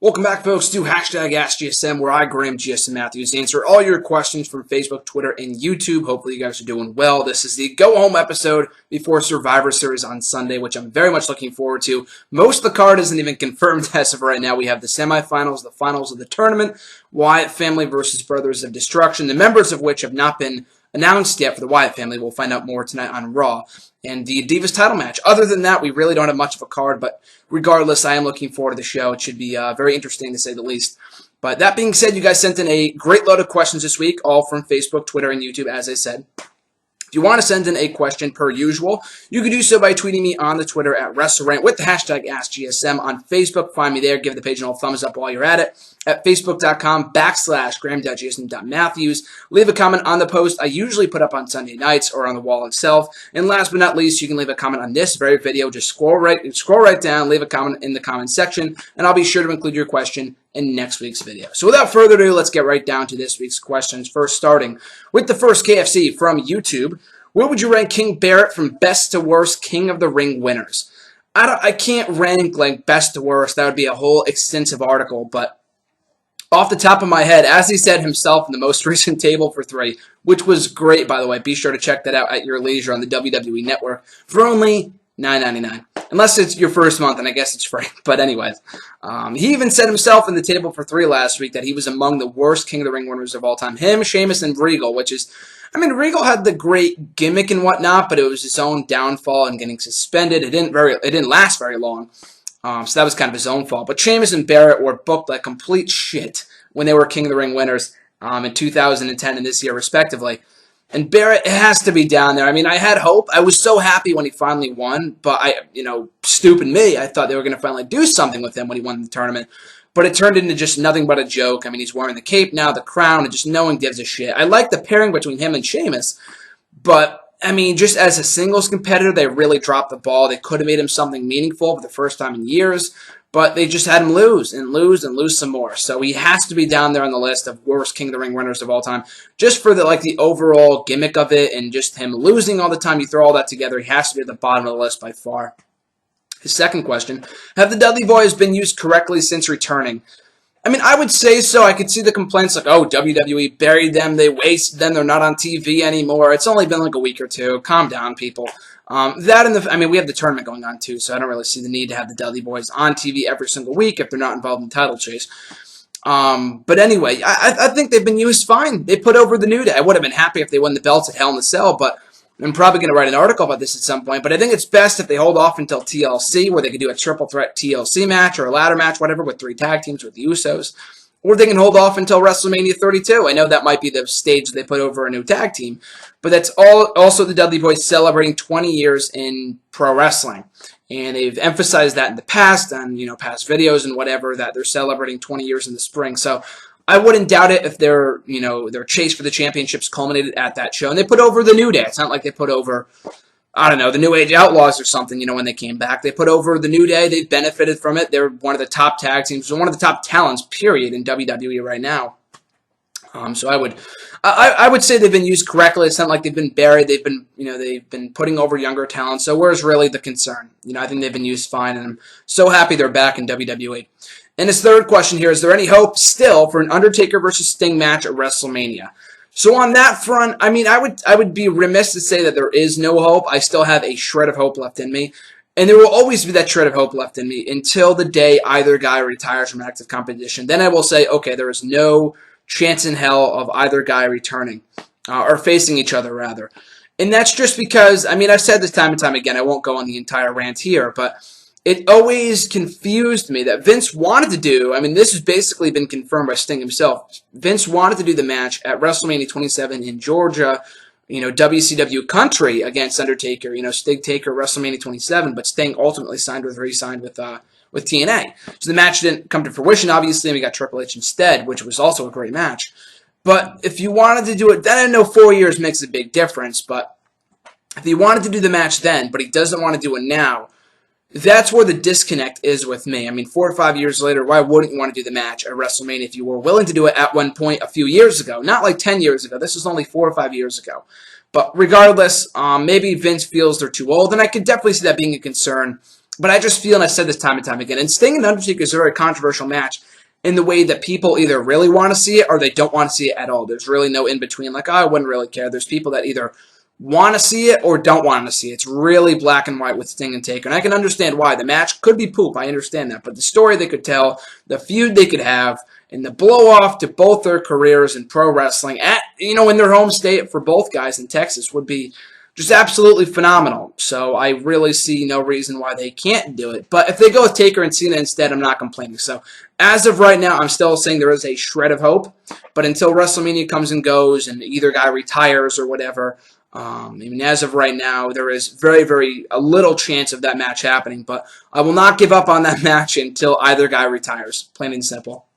Welcome back, folks, to #AskGSM, where I, Graham GSM Matthews, answer all your questions from Facebook, Twitter, and YouTube. Hopefully, you guys are doing well. This is the go-home episode before Survivor Series on Sunday, which I'm very much looking forward to. Most of the card isn't even confirmed as of right now. We have the semifinals, the finals of the tournament, Wyatt family versus Brothers of Destruction, the members of which have not been announced yet for the Wyatt family. We'll find out more tonight on Raw. And the Divas title match. Other than that, we really don't have much of a card, but regardless, I am looking forward to the show. It should be very interesting, to say the least. But that being said, you guys sent in a great load of questions this week, all from Facebook, Twitter, and YouTube, as I said. If you want to send in a question per usual, you can do so by tweeting me on the Twitter at WrestleRant with the #AskGSM. On Facebook, find me there. Give the page an old thumbs up while you're at it. At facebook.com/Graham.GSM.Matthews. Leave a comment on the post I usually put up on Sunday nights or on the wall itself. And last but not least, you can leave a comment on this very video. Just scroll right down, leave a comment in the comment section, and I'll be sure to include your question in next week's video. So without further ado, let's get right down to this week's questions. First, starting with the first KFC from YouTube. Where would you rank King Barrett from best to worst King of the Ring winners? I can't rank like best to worst. That would be a whole extensive article, but off the top of my head, as he said himself in the most recent Table for Three, which was great, by the way. Be sure to check that out at your leisure on the WWE Network for only $9.99. Unless it's your first month, and I guess it's free. But anyways, he even said himself in the Table for Three last week that he was among the worst King of the Ring winners of all time. Him, Sheamus, and Regal, which is, I mean, Regal had the great gimmick and whatnot, but it was his own downfall and getting suspended. It didn't last very long. So that was kind of his own fault. But Sheamus and Barrett were booked like complete shit when they were King of the Ring winners in 2010 and this year, respectively. And Barrett has to be down there. I mean, I had hope. I was so happy when he finally won. But stupid me, I thought they were going to finally do something with him when he won the tournament. But it turned into just nothing but a joke. I mean, he's wearing the cape now, the crown, and just no one gives a shit. I like the pairing between him and Sheamus, but I mean, just as a singles competitor, they really dropped the ball. They could have made him something meaningful for the first time in years, but they just had him lose and lose and lose some more. So he has to be down there on the list of worst King of the Ring winners of all time, just for the overall gimmick of it and just him losing all the time. You throw all that together, he has to be at the bottom of the list by far. His second question: have the Dudley Boyz been used correctly since returning? I mean, I would say so. I could see the complaints like, oh, WWE buried them, they wasted them, they're not on TV anymore. It's only been like a week or two. Calm down, people. We have the tournament going on too, so I don't really see the need to have the Dudley Boyz on TV every single week if they're not involved in title chase. But anyway, I think they've been used fine. They put over the New Day. I would have been happy if they won the belts at Hell in a Cell, but I'm probably going to write an article about this at some point, but I think it's best if they hold off until TLC, where they could do a triple threat TLC match or a ladder match, whatever, with 3 tag teams with the Usos. Or they can hold off until WrestleMania 32. I know that might be the stage they put over a new tag team, but that's also the Dudley Boyz celebrating 20 years in pro wrestling. And they've emphasized that in the past, on past videos and whatever, that they're celebrating 20 years in the spring. So I wouldn't doubt it if their chase for the championships culminated at that show. And they put over the New Day. It's not like they put over, I don't know, the New Age Outlaws or something, when they came back. They put over the New Day. They benefited from it. They're one of the top tag teams, one of the top talents, period, in WWE right now. So I would say they've been used correctly. It's not like they've been buried. They've been putting over younger talent. So where's really the concern? I think they've been used fine, and I'm so happy they're back in WWE. And his third question here: is there any hope still for an Undertaker versus Sting match at WrestleMania? So on that front, I mean, I would be remiss to say that there is no hope. I still have a shred of hope left in me. And there will always be that shred of hope left in me until the day either guy retires from active competition. Then I will say, okay, there is no chance in hell of either guy returning, or facing each other, rather. And that's just because, I mean, I've said this time and time again. I won't go on the entire rant here, but it always confused me that Vince wanted to do, I mean, this has basically been confirmed by Sting himself. Vince wanted to do the match at WrestleMania 27 in Georgia, WCW country, against Undertaker, Sting Taker, WrestleMania 27, but Sting ultimately re-signed with TNA. So the match didn't come to fruition, obviously, and we got Triple H instead, which was also a great match. But if you wanted to do it, then I know 4 years makes a big difference, but if he wanted to do the match then, but he doesn't want to do it now, that's where the disconnect is with me. I mean, 4 or 5 years later, why wouldn't you want to do the match at WrestleMania if you were willing to do it at one point a few years ago? Not like 10 years ago. This was only 4 or 5 years ago. But regardless, maybe Vince feels they're too old, and I could definitely see that being a concern. But I just feel, and I've said this time and time again, and Sting and Undertaker is a very controversial match. in the way that people either really want to see it or they don't want to see it at all. There's really no in between. Like, oh, I wouldn't really care. There's people that either want to see it or don't want to see it. It's really black and white with Sting and Taker. And I can understand why. The match could be poop. I understand that. But the story they could tell, the feud they could have, and the blow-off to both their careers in pro wrestling at, in their home state for both guys in Texas would be just absolutely phenomenal. So I really see no reason why they can't do it. But if they go with Taker and Cena instead, I'm not complaining. So as of right now, I'm still saying there is a shred of hope. But until WrestleMania comes and goes and either guy retires or whatever, even as of right now, there is very, very a little chance of that match happening. But I will not give up on that match until either guy retires. Plain and simple.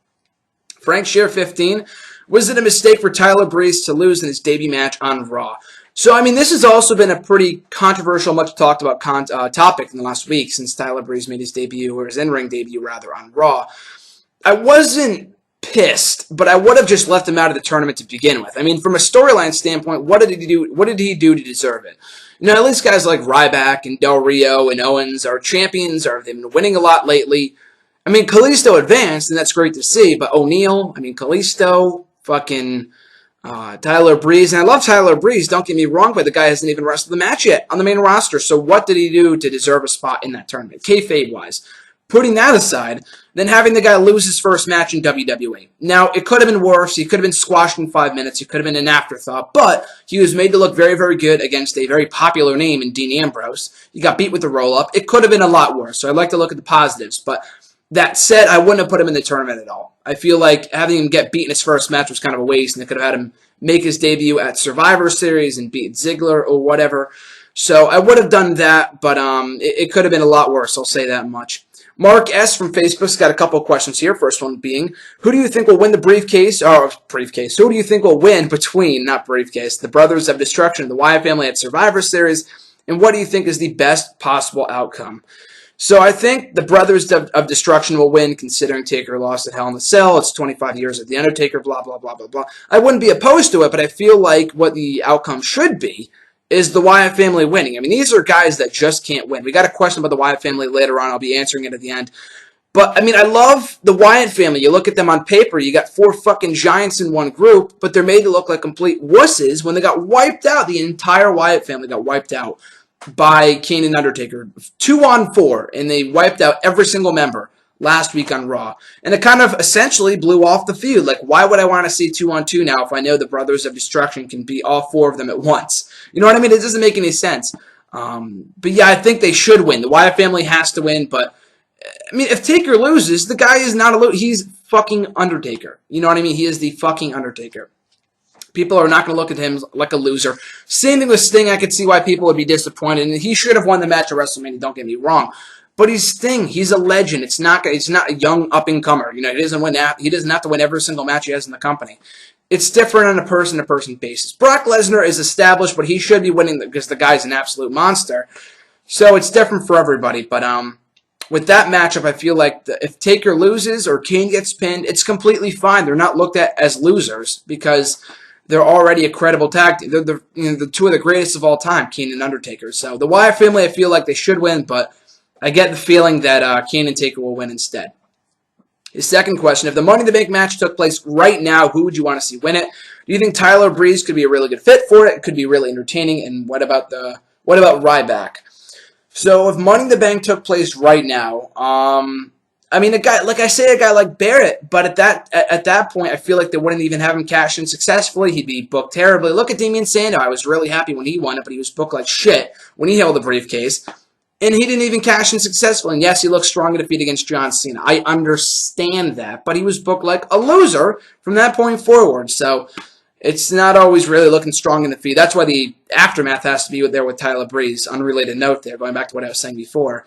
Frank Shear 15. Was it a mistake for Tyler Breeze to lose in his debut match on Raw? So, this has also been a pretty controversial, much talked about topic in the last week since Tyler Breeze made his debut, or his in-ring debut, rather, on Raw. I wasn't pissed, but I would have just left him out of the tournament to begin with. From a storyline standpoint, what did he do? What did he do to deserve it? At least guys like Ryback and Del Rio and Owens are champions, or they've been winning a lot lately. Kalisto advanced, and that's great to see, but O'Neal, Kalisto, fucking Tyler Breeze, and I love Tyler Breeze, don't get me wrong, but the guy hasn't even wrestled the match yet on the main roster, so what did he do to deserve a spot in that tournament, kayfabe-wise? Putting that aside, then having the guy lose his first match in WWE. Now, it could have been worse, he could have been squashed in 5 minutes, he could have been an afterthought, but he was made to look very, very good against a very popular name in Dean Ambrose. He got beat with the roll-up. It could have been a lot worse, so I'd like to look at the positives, but that said, I wouldn't have put him in the tournament at all. I feel like having him get beat in his first match was kind of a waste, and they could have had him make his debut at Survivor Series and beat Ziggler or whatever. So I would have done that, but it could have been a lot worse, I'll say that much. Mark S. from Facebook's got a couple of questions here. First one being, who do you think will win the briefcase? Who do you think will win between, not briefcase, the Brothers of Destruction and the Wyatt family at Survivor Series? And what do you think is the best possible outcome? So I think the Brothers of Destruction will win, considering Taker lost at Hell in a Cell. It's 25 years of The Undertaker, blah, blah, blah, blah, blah. I wouldn't be opposed to it, but I feel like what the outcome should be is the Wyatt family winning. These are guys that just can't win. We got a question about the Wyatt family later on. I'll be answering it at the end. But, I love the Wyatt family. You look at them on paper, you got 4 fucking giants in one group, but they're made to look like complete wusses when they got wiped out. The entire Wyatt family got wiped out by Kane and Undertaker, 2-on-4, and they wiped out every single member last week on Raw. And it kind of essentially blew off the feud. Like, why would I want to see 2-on-2 now if I know the Brothers of Destruction can beat all 4 of them at once? You know what I mean? It doesn't make any sense. But yeah, I think they should win. The Wyatt family has to win, but if Taker loses, the guy is not a loser. He's fucking Undertaker. You know what I mean? He is the fucking Undertaker. People are not going to look at him like a loser. Same thing with Sting. I could see why people would be disappointed. And he should have won the match at WrestleMania, don't get me wrong. But he's Sting. He's a legend. He's not a young up-and-comer. He doesn't have to win every single match he has in the company. It's different on a person-to-person basis. Brock Lesnar is established, but he should be winning because the guy's an absolute monster. So it's different for everybody. But with that matchup, I feel like if Taker loses or Kane gets pinned, it's completely fine. They're not looked at as losers because they're already a credible tag team. They're the 2 of the greatest of all time, Kane and Undertaker. So the Wyatt family, I feel like they should win, but I get the feeling that Kane and Taker will win instead. His second question, if the Money in the Bank match took place right now, who would you want to see win it? Do you think Tyler Breeze could be a really good fit for it? It could be really entertaining. And what about Ryback? So if Money in the Bank took place right now, a guy like Barrett, but at that point, I feel like they wouldn't even have him cash in successfully. He'd be booked terribly. Look at Damian Sandow. I was really happy when he won it, but he was booked like shit when he held the briefcase. And he didn't even cash in successfully. And yes, he looked strong in defeat against John Cena. I understand that, but he was booked like a loser from that point forward. So it's not always really looking strong in defeat. That's why the aftermath has to be there with Tyler Breeze. Unrelated note there, going back to what I was saying before.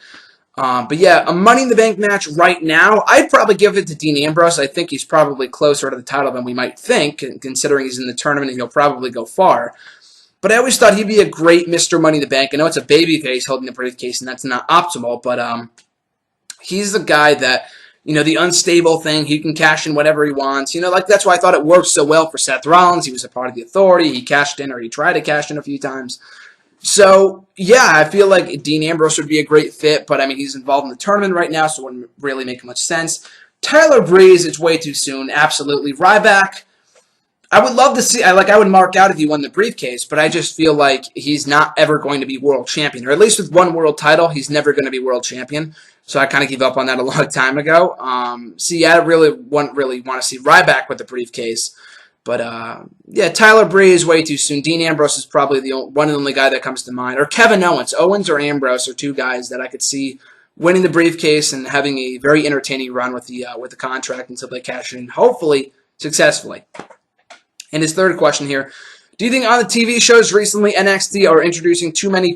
But yeah, a Money in the Bank match right now, I'd probably give it to Dean Ambrose. I think he's probably closer to the title than we might think, considering he's in the tournament and he'll probably go far. But I always thought he'd be a great Mr. Money in the Bank. I know it's a babyface holding the briefcase, and that's not optimal, but he's the guy that, the unstable thing, he can cash in whatever he wants. That's why I thought it worked so well for Seth Rollins. He was a part of the Authority. He cashed in, or he tried to cash in a few times. So, yeah, I feel like Dean Ambrose would be a great fit, but, he's involved in the tournament right now, so it wouldn't really make much sense. Tyler Breeze, it's way too soon. Absolutely. Ryback, I would love to see, I would mark out if he won the briefcase, but I just feel like he's not ever going to be world champion, or at least with one world title, he's never going to be world champion. So I kind of gave up on that a long time ago. I really want to see Ryback with the briefcase. But, yeah, Tyler Breeze, way too soon. Dean Ambrose is probably the one and only guy that comes to mind. Or Kevin Owens. Owens or Ambrose are two guys that I could see winning the briefcase and having a very entertaining run with the contract until they cash in, hopefully, successfully. And his third question here, do you think on the TV shows recently NXT are introducing too many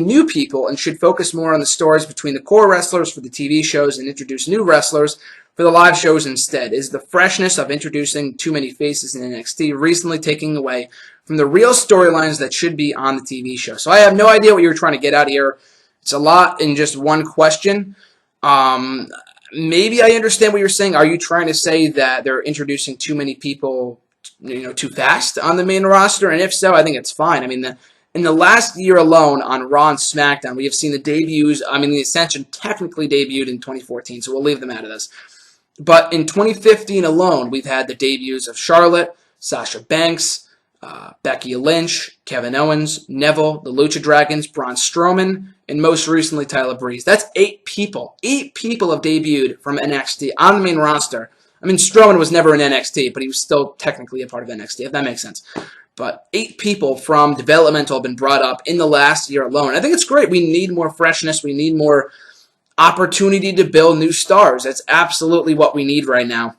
new people, and should focus more on the stories between the core wrestlers for the TV shows and introduce new wrestlers for the live shows instead? Is the freshness of introducing too many faces in NXT recently taking away from the real storylines that should be on the TV show? So I have no idea what you're trying to get out here. It's a lot in just one question. Maybe I understand what you're saying. Are you trying to say that they're introducing too many people, too fast on the main roster? And if so, I think it's fine. I mean, in the last year alone on Raw and SmackDown, we have seen the debuts. I mean, the Ascension technically debuted in 2014, so we'll leave them out of this. But in 2015 alone, we've had the debuts of Charlotte, Sasha Banks, Becky Lynch, Kevin Owens, Neville, the Lucha Dragons, Braun Strowman, and most recently Tyler Breeze. That's 8 people. 8 people have debuted from NXT on the main roster. I mean, Strowman was never in NXT, but he was still technically a part of NXT, if that makes sense. But 8 people from developmental have been brought up in the last year alone. I think it's great. We need more freshness. We need more opportunity to build new stars. That's absolutely what we need right now.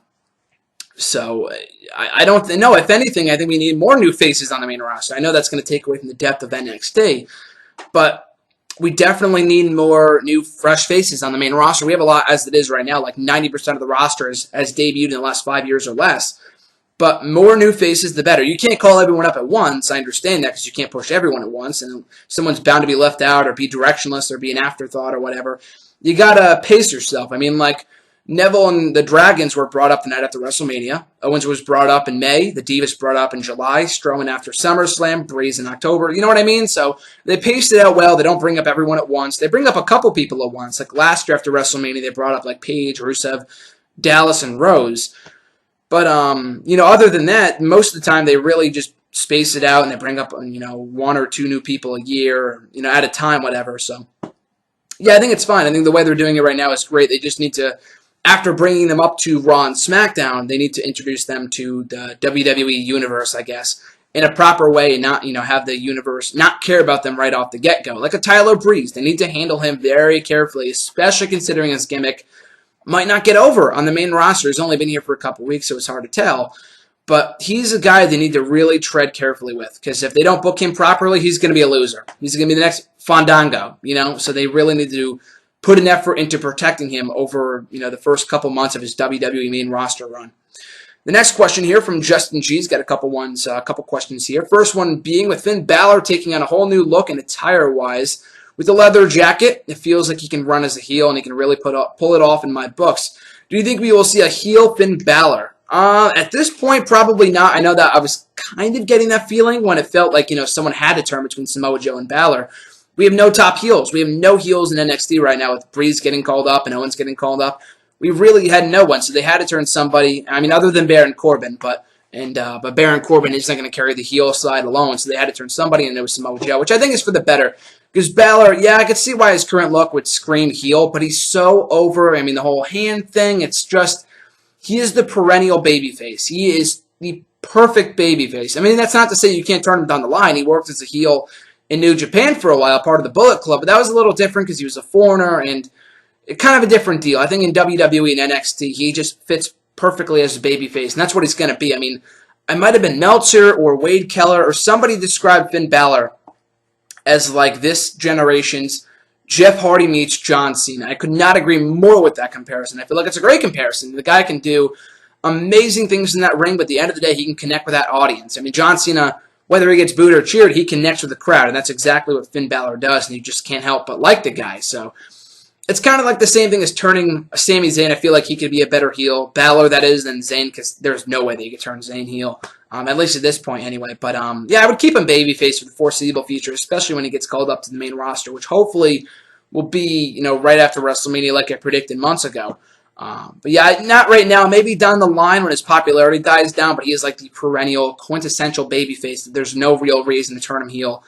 So I don't know. If anything, I think we need more new faces on the main roster. I know that's going to take away from the depth of NXT, but we definitely need more new, fresh faces on the main roster. We have a lot as it is right now. Like 90% of the roster has debuted in the last 5 years or less. But more new faces, the better. You can't call everyone up at once. I understand that because you can't push everyone at once, and someone's bound to be left out or be directionless or be an afterthought or whatever. You got to pace yourself. I mean, like, Neville and the Dragons were brought up the night after WrestleMania. Owens was brought up in May. The Divas brought up in July. Strowman after SummerSlam. Breeze in October. You know what I mean? So they paced it out well. They don't bring up everyone at once. They bring up a couple people at once. Like last year after WrestleMania, they brought up like Paige, Rusev, Dallas, and Rose. But, other than that, most of the time they really just space it out and they bring up, 1 or 2 new people a year, at a time, whatever. So, yeah, I think it's fine. I think the way they're doing it right now is great. They just need to, after bringing them up to Raw and SmackDown, they need to introduce them to the WWE Universe, I guess, in a proper way and not, have the universe not care about them right off the get-go. Like a Tyler Breeze. They need to handle him very carefully, especially considering his gimmick might not get over on the main roster. He's only been here for a couple weeks, so it's hard to tell. But he's a guy they need to really tread carefully with, because if they don't book him properly, he's going to be a loser. He's going to be the next Fandango, so they really need to put an effort into protecting him over, the first couple months of his WWE main roster run. The next question here from Justin G's got a couple questions here. First one being with Finn Balor taking on a whole new look and attire-wise. With the leather jacket, it feels like he can run as a heel and he can really pull it off in my books. Do you think we will see a heel Finn Balor? At this point, probably not. I know that I was kind of getting that feeling when it felt like, someone had to turn between Samoa Joe and Balor. We have no top heels. We have no heels in NXT right now with Breeze getting called up and Owens getting called up. We really had no one, so they had to turn somebody, other than Baron Corbin, but Baron Corbin isn't going to carry the heel side alone, so they had to turn somebody, and it was Samoa Joe, which I think is for the better. Because Balor, yeah, I could see why his current look would scream heel, but he's so over. The whole hand thing, it's just, he is the perennial babyface. He is the perfect babyface. That's not to say you can't turn him down the line. He worked as a heel in New Japan for a while, part of the Bullet Club, but that was a little different because he was a foreigner and kind of a different deal. I think in WWE and NXT, he just fits perfectly as a babyface, and that's what he's going to be. I might have been Meltzer or Wade Keller or somebody described Finn Balor as like this generation's Jeff Hardy meets John Cena. I could not agree more with that comparison. I feel like it's a great comparison. The guy can do amazing things in that ring, but at the end of the day, he can connect with that audience. John Cena, whether he gets booed or cheered, he connects with the crowd, and that's exactly what Finn Balor does, and you just can't help but like the guy. So it's kind of like the same thing as turning Sami Zayn. I feel like he could be a better heel, Balor that is, than Zayn, because there's no way that you could turn Zayn heel, at least at this point anyway. But yeah, I would keep him babyface for the foreseeable future, especially when he gets called up to the main roster, which hopefully will be, right after WrestleMania like I predicted months ago. But yeah, not right now. Maybe down the line when his popularity dies down, but he is like the perennial, quintessential babyface. There's no real reason to turn him heel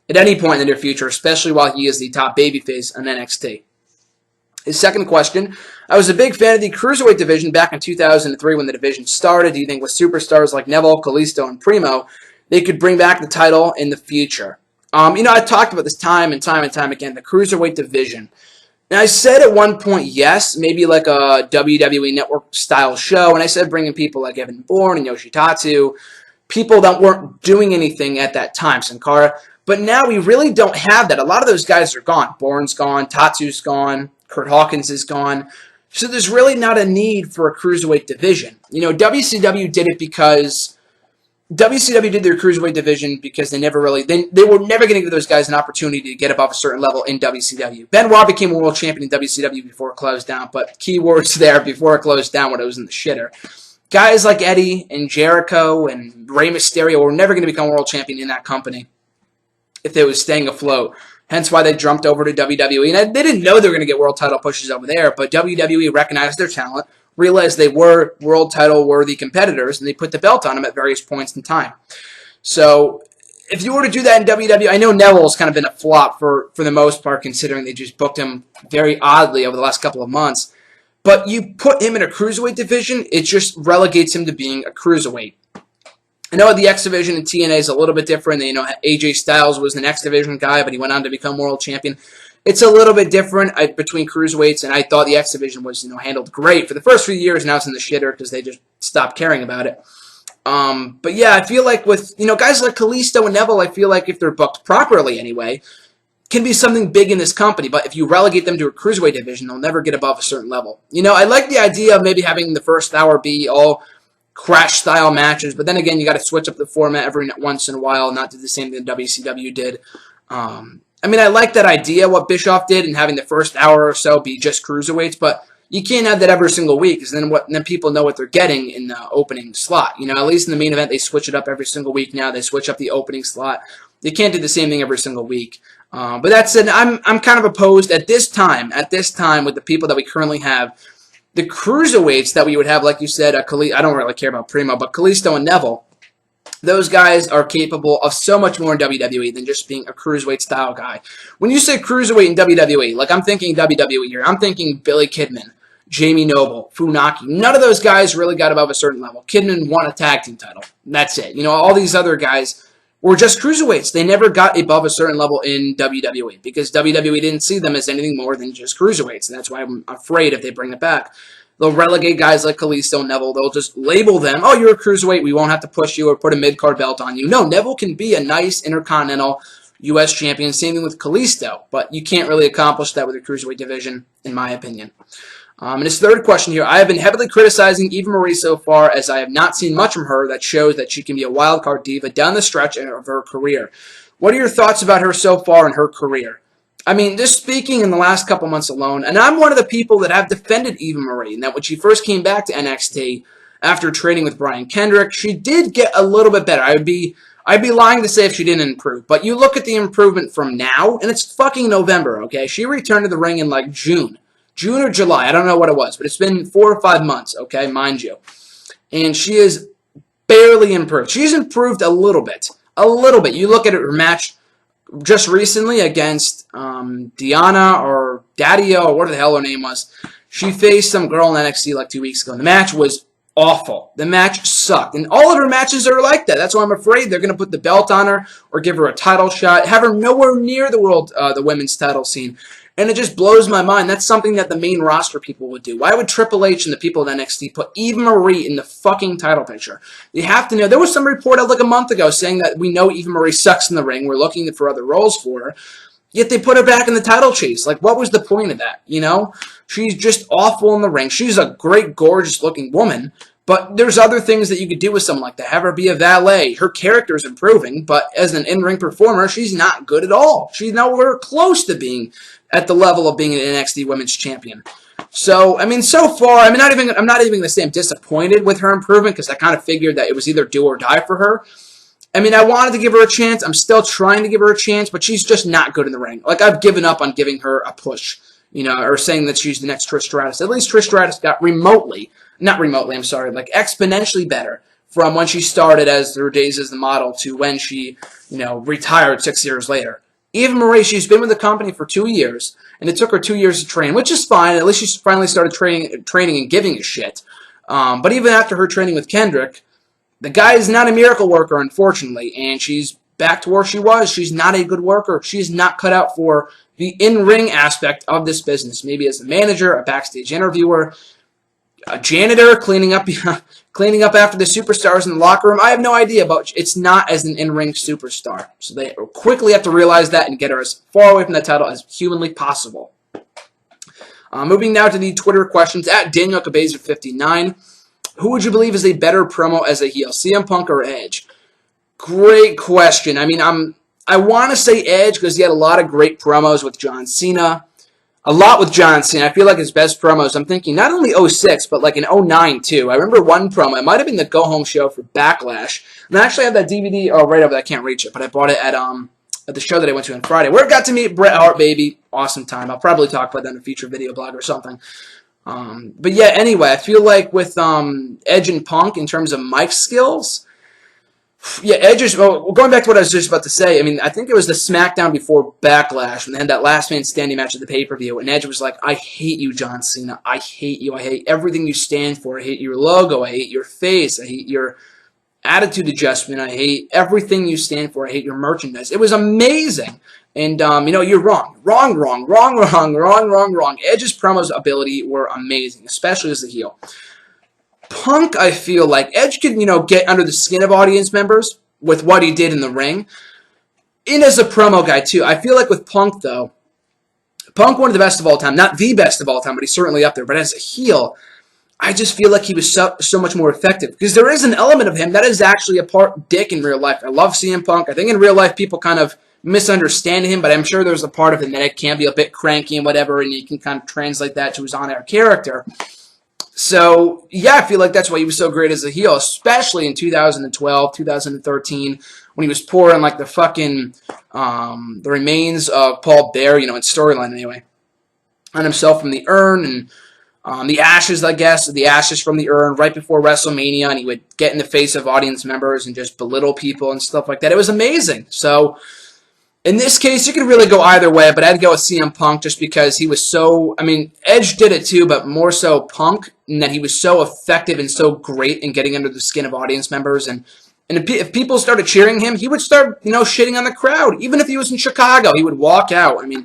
at any point in the near future, especially while he is the top babyface in NXT. His second question, I was a big fan of the Cruiserweight division back in 2003 when the division started. Do you think with superstars like Neville, Kalisto, and Primo, they could bring back the title in the future? I talked about this time and time again, the Cruiserweight division. And I said at one point, yes, maybe like a WWE Network-style show, and I said bringing people like Evan Bourne and Yoshitatsu, people that weren't doing anything at that time, Sin Cara. But now we really don't have that. A lot of those guys are gone. Bourne's gone, Tatsu's gone, Kurt Hawkins is gone. So there's really not a need for a Cruiserweight division. WCW did it because WCW did their Cruiserweight division because they were never going to give those guys an opportunity to get above a certain level in WCW. Benoit became a world champion in WCW before it closed down, but keywords there, before it closed down when it was in the shitter. Guys like Eddie and Jericho and Rey Mysterio were never going to become world champion in that company if they was staying afloat. Hence why they jumped over to WWE. And they didn't know they were going to get world title pushes over there, but WWE recognized their talent, realized they were world title worthy competitors, and they put the belt on them at various points in time. So if you were to do that in WWE, I know Neville's kind of been a flop for the most part, considering they just booked him very oddly over the last couple of months. But you put him in a Cruiserweight division, it just relegates him to being a Cruiserweight. I know the X Division in TNA is a little bit different. AJ Styles was an X Division guy, but he went on to become world champion. It's a little bit different between Cruiserweights, and I thought the X Division was handled great for the first few years. Now it's in the shitter because they just stopped caring about it. But yeah, I feel like with guys like Kalisto and Neville, I feel like if they're booked properly anyway, can be something big in this company. But if you relegate them to a Cruiserweight division, they'll never get above a certain level. I like the idea of maybe having the first hour be all crash-style matches, but then again, you got to switch up the format every once in a while, not do the same thing WCW did. I like that idea, what Bischoff did, and having the first hour or so be just Cruiserweights, but you can't have that every single week, because then people know what they're getting in the opening slot. At least in the main event, they switch it up every single week now. They switch up the opening slot. They can't do the same thing every single week. But that said, I'm kind of opposed at this time with the people that we currently have. The Cruiserweights that we would have, like you said, I don't really care about Primo, but Kalisto and Neville, those guys are capable of so much more in WWE than just being a Cruiserweight style guy. When you say Cruiserweight in WWE, like I'm thinking WWE here, I'm thinking Billy Kidman, Jamie Noble, Funaki. None of those guys really got above a certain level. Kidman won a tag team title. That's it. All these other guys were just Cruiserweights. They never got above a certain level in WWE because WWE didn't see them as anything more than just Cruiserweights. And that's why I'm afraid if they bring it back, they'll relegate guys like Kalisto and Neville. They'll just label them, oh, you're a Cruiserweight. We won't have to push you or put a mid-card belt on you. No, Neville can be a nice Intercontinental U.S. champion. Same thing with Kalisto. But you can't really accomplish that with a Cruiserweight division, in my opinion. And his third question here, I have been heavily criticizing Eva Marie so far as I have not seen much from her that shows that she can be a wild-card diva down the stretch of her career. What are your thoughts about her so far in her career? Just speaking in the last couple months alone, and I'm one of the people that have defended Eva Marie, and that when she first came back to NXT after training with Brian Kendrick, she did get a little bit better. I'd be lying to say if she didn't improve, but you look at the improvement from now, and it's fucking November, okay? She returned to the ring in like June or July, I don't know what it was, but it's been 4 or 5 months, okay, mind you. And she is barely improved. She's improved a little bit. You look at her match just recently against Diana or Daddio or whatever the hell her name was. She faced some girl in NXT like 2 weeks ago, and the match was awful. The match sucked. And all of her matches are like that. That's why I'm afraid they're going to put the belt on her or give her a title shot, have her nowhere near the women's title scene. And it just blows my mind. That's something that the main roster people would do. Why would Triple H and the people at NXT put Eva Marie in the fucking title picture? You have to know. There was some report out like a month ago saying that we know Eva Marie sucks in the ring. We're looking for other roles for her. Yet they put her back in the title chase. Like, what was the point of that, She's just awful in the ring. She's a great, gorgeous-looking woman. But there's other things that you could do with someone like that. Have her be a valet. Her character's improving, but as an in-ring performer, she's not good at all. She's nowhere close to being at the level of being an NXT Women's Champion. So, so far, I'm not even going to say I'm disappointed with her improvement because I kind of figured that it was either do or die for her. I wanted to give her a chance. I'm still trying to give her a chance, but she's just not good in the ring. Like, I've given up on giving her a push or saying that she's the next Trish Stratus. At least Trish Stratus got exponentially better from when she started as her days as the model to when she, retired 6 years later. Eva Marie, she's been with the company for 2 years, and it took her 2 years to train, which is fine. At least she finally started training and giving a shit. But even after her training with Kendrick, the guy is not a miracle worker, unfortunately, and she's back to where she was. She's not a good worker. She's not cut out for the in-ring aspect of this business. Maybe as a manager, a backstage interviewer, a janitor, cleaning up after the superstars in the locker room. I have no idea, but it's not as an in-ring superstar. So they quickly have to realize that and get her as far away from the title as humanly possible. Moving now to the Twitter questions at Daniel Cabeza 59. Who would you believe is a better promo as a heel, CM Punk or Edge? Great question. I mean, I want to say Edge because he had a lot of great promos with John Cena. A lot with John Cena. I feel like his best promos, I'm thinking not only 06, but like in 09 too. I remember one promo. It might have been the Go Home show for Backlash. And I actually have that DVD. Oh, right over there. I can't reach it. But I bought it at the show that I went to on Friday, where I got to meet Bret Hart, baby. Awesome time. I'll probably talk about that in a future video blog or something. But yeah, anyway, I feel like with Edge and Punk in terms of mic skills, yeah, Edge is, well, going back to what I was just about to say, I mean, I think it was the SmackDown before Backlash when they had that last man standing match at the pay-per-view, and Edge was like, I hate you, John Cena. I hate you. I hate everything you stand for. I hate your logo. I hate your face. I hate your attitude adjustment. I hate everything you stand for. I hate your merchandise. It was amazing. And, you're wrong. Wrong. Edge's promos ability were amazing, especially as a heel. Punk, I feel like Edge could, get under the skin of audience members with what he did in the ring. And as a promo guy, too. I feel like with Punk, though, Punk, one of the best of all time. Not the best of all time, but he's certainly up there. But as a heel, I just feel like he was so much more effective. Because there is an element of him that is actually a part dick in real life. I love CM Punk. I think in real life, people kind of misunderstand him, but I'm sure there's a part of him that it can be a bit cranky and whatever, and you can kind of translate that to his on-air character. So, yeah, I feel like that's why he was so great as a heel, especially in 2012, 2013, when he was pouring like the fucking, the remains of Paul Bear, in storyline anyway, on himself from the urn and the ashes, I guess, the ashes from the urn right before WrestleMania, and he would get in the face of audience members and just belittle people and stuff like that. It was amazing. So, in this case, you could really go either way, but I'd go with CM Punk just because he was so, Edge did it too, but more so Punk, in that he was so effective and so great in getting under the skin of audience members. And if people started cheering him, he would start, shitting on the crowd. Even if he was in Chicago, he would walk out. He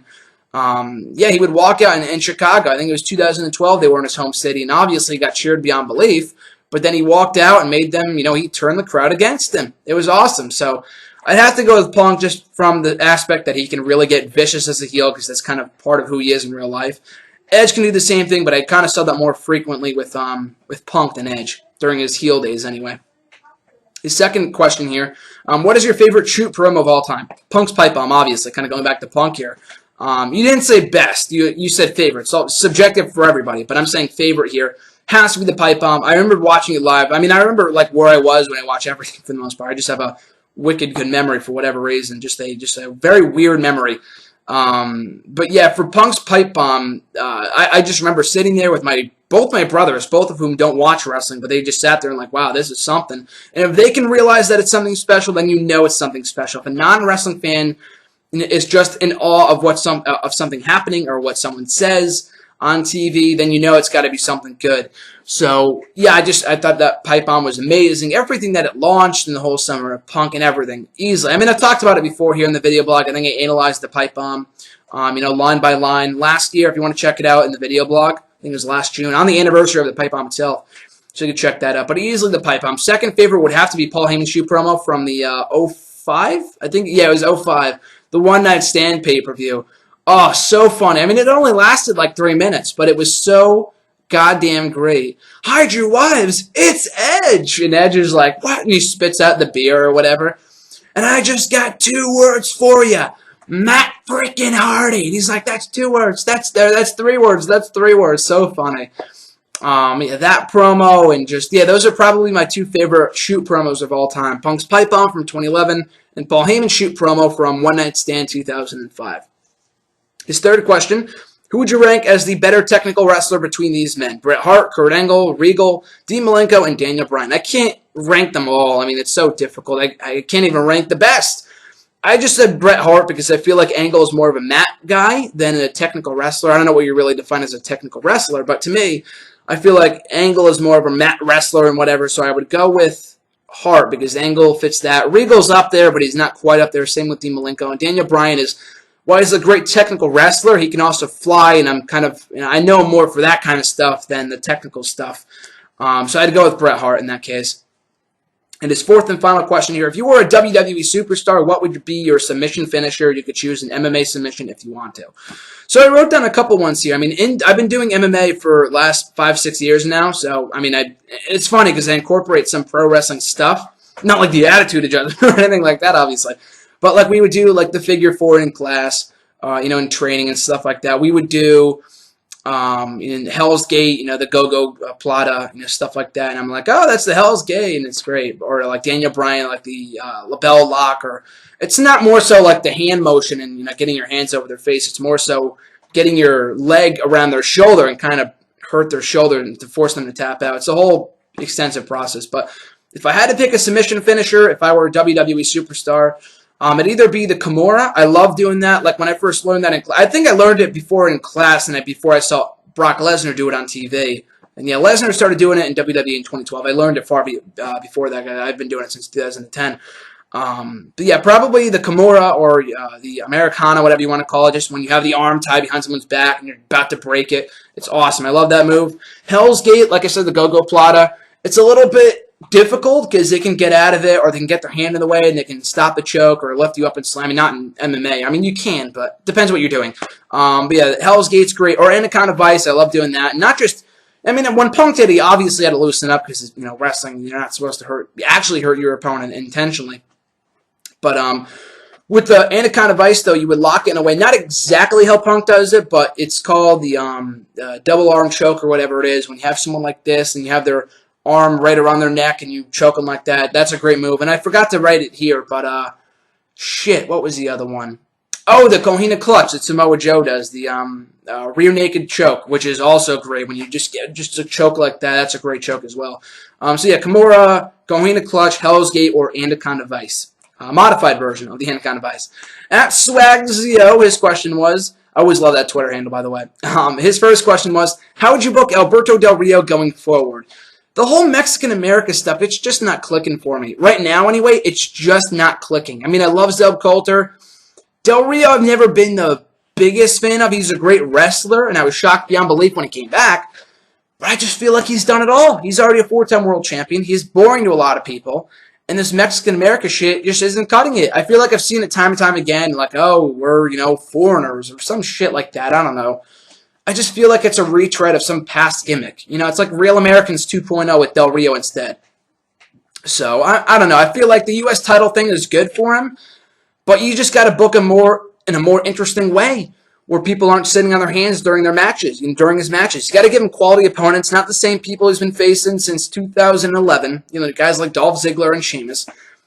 would walk out in Chicago. I think it was 2012, they were in his home city, and obviously he got cheered beyond belief. But then he walked out and made them, he turned the crowd against him. It was awesome. So I'd have to go with Punk just from the aspect that he can really get vicious as a heel because that's kind of part of who he is in real life. Edge can do the same thing, but I kind of saw that more frequently with Punk than Edge during his heel days anyway. His second question here, what is your favorite shoot promo of all time? Punk's pipe bomb, obviously, kind of going back to Punk here. You didn't say best. You said favorite. So subjective for everybody, but I'm saying favorite here. Has to be the pipe bomb. I remember watching it live. I remember like where I was when I watch everything for the most part. I just have a wicked good memory for whatever reason. Just a very weird memory. But yeah, for Punk's pipe bomb, I just remember sitting there with both my brothers, both of whom don't watch wrestling, but they just sat there and like, wow, this is something. And if they can realize that it's something special, then you know it's something special. If a non-wrestling fan is just in awe of something happening or what someone says on TV, then you know it's got to be something good. So, yeah, I thought that pipe bomb was amazing. Everything that it launched in the whole summer of Punk and everything, easily. I've talked about it before here in the video blog. I think I analyzed the pipe bomb, line by line. Last year, if you want to check it out in the video blog, I think it was last June, on the anniversary of the pipe bomb itself. So you can check that out. But easily the pipe bomb. Second favorite would have to be Paul Heyman's shoe promo from the 05? I think, yeah, it was 05. The One Night Stand pay-per-view. Oh, so funny. It only lasted like 3 minutes, but it was so goddamn great. Hide your wives, it's Edge! And Edge is like, what? And he spits out the beer or whatever. And I just got 2 words for you. Matt freaking Hardy. And he's like, that's 2 words. That's 3 words. That's 3 words. So funny. Yeah, that promo and just, yeah, those are probably my 2 favorite shoot promos of all time. Punk's pipe bomb from 2011 and Paul Heyman's shoot promo from One Night Stand 2005. His third question, Who would you rank as the better technical wrestler between these men? Bret Hart, Kurt Angle, Regal, Dean Malenko, and Daniel Bryan. I can't rank them all. I mean, it's so difficult. I can't even rank the best. I just said Bret Hart because I feel like Angle is more of a mat guy than a technical wrestler. I don't know what you really define as a technical wrestler, but to me, I feel like Angle is more of a mat wrestler and whatever, so I would go with Hart because Angle fits that. Regal's up there, but he's not quite up there. Same with Dean Malenko. And Daniel Bryan is, while he's a great technical wrestler, he can also fly, and I'm kind of, I know him more for that kind of stuff than the technical stuff. So I'd go with Bret Hart in that case. And his fourth and final question here, if you were a WWE superstar, what would be your submission finisher? You could choose an MMA submission if you want to. So I wrote down a couple ones here. I mean, I've been doing MMA for the last 5-6 years now, so, I mean, it's funny because I incorporate some pro wrestling stuff. Not like the Attitude Adjustment or anything like that, obviously. But like we would do like the figure four in class, in training and stuff like that. We would do in Hell's Gate, the Go-Go Plata, stuff like that. And I'm like, oh, that's the Hell's Gate, and it's great. Or like Daniel Bryan, like the lapel lock. Or it's not more so like the hand motion and getting your hands over their face. It's more so getting your leg around their shoulder and kind of hurt their shoulder and to force them to tap out. It's a whole extensive process. But if I had to pick a submission finisher, if I were a WWE superstar, it'd either be the Kimura. I love doing that. Like when I first learned that in class, I think I learned it before in class and before I saw Brock Lesnar do it on TV. And yeah, Lesnar started doing it in WWE in 2012. I learned it far before that. I've been doing it since 2010. But yeah, probably the Kimura or the Americana, whatever you want to call it, just when you have the arm tied behind someone's back and you're about to break it. It's awesome. I love that move. Hell's Gate, like I said, the Go-Go Plata. It's a little bit difficult because they can get out of it or they can get their hand in the way and they can stop the choke or lift you up and slam you. Not in MMA. I mean, you can, but depends what you're doing. But yeah, Hell's Gate's great. Or Anaconda Vice, I love doing that. Not just, I mean, when Punk did, he obviously had to loosen up because, wrestling, you're not supposed to actually hurt your opponent intentionally. But with the Anaconda Vice, though, you would lock it in a way, not exactly how Punk does it, but it's called the double arm choke or whatever it is. When you have someone like this and you have their arm right around their neck and you choke them like that, that's a great move. And I forgot to write it here, but shit, what was the other one? Oh, the Kohina Clutch that Samoa Joe does, the rear naked choke, which is also great. When you just get just a choke like that, that's a great choke as well. So yeah, Kimura, Kohina Clutch, Hell's Gate, or Anaconda Vice. Modified version of the Anaconda Vice. At Swagzio, his question was, I always love that Twitter handle, by the way. His first question was, how would you book Alberto Del Rio going forward? The whole Mexican-America stuff, it's just not clicking for me. Right now, anyway, it's just not clicking. I mean, I love Zeb Coulter. Del Rio, I've never been the biggest fan of. He's a great wrestler, and I was shocked beyond belief when he came back. But I just feel like he's done it all. He's already a 4-time world champion. He's boring to a lot of people. And this Mexican-America shit just isn't cutting it. I feel like I've seen it time and time again. Like, oh, we're, foreigners or some shit like that. I don't know. I just feel like it's a retread of some past gimmick. It's like Real Americans 2.0 with Del Rio instead. So, I don't know. I feel like the U.S. title thing is good for him, but you just got to book him in a more interesting way where people aren't sitting on their hands during their matches and during his matches. You got to give him quality opponents, not the same people he's been facing since 2011. Guys like Dolph Ziggler and Sheamus.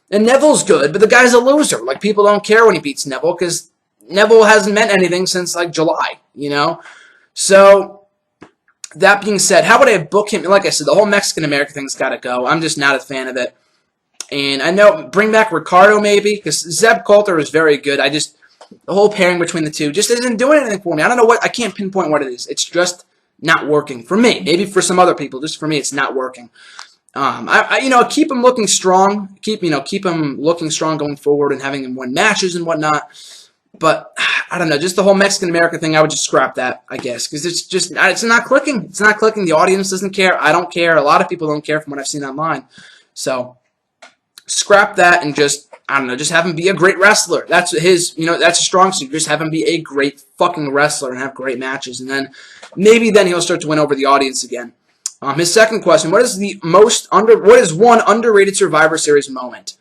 And Neville's good, but the guy's a loser. Like, people don't care when he beats Neville because Neville hasn't meant anything since, like, July, So, that being said, how would I book him? Like I said, the whole Mexican-American thing's got to go. I'm just not a fan of it. And I know, bring back Ricardo maybe, because Zeb Coulter is very good. The whole pairing between the two just isn't doing anything for me. I don't know I can't pinpoint what it is. It's just not working for me. Maybe for some other people, just for me, it's not working. Keep him looking strong. Keep him looking strong going forward and having him win matches and whatnot. But I don't know, just the whole Mexican-American thing, I would just scrap that, I guess, because it's not clicking. It's not clicking. The audience doesn't care. I don't care. A lot of people don't care from what I've seen online. So scrap that and just have him be a great wrestler. That's that's a strong suit. Just have him be a great fucking wrestler and have great matches, and then maybe he'll start to win over the audience again. His second question: what is one underrated Survivor Series moment?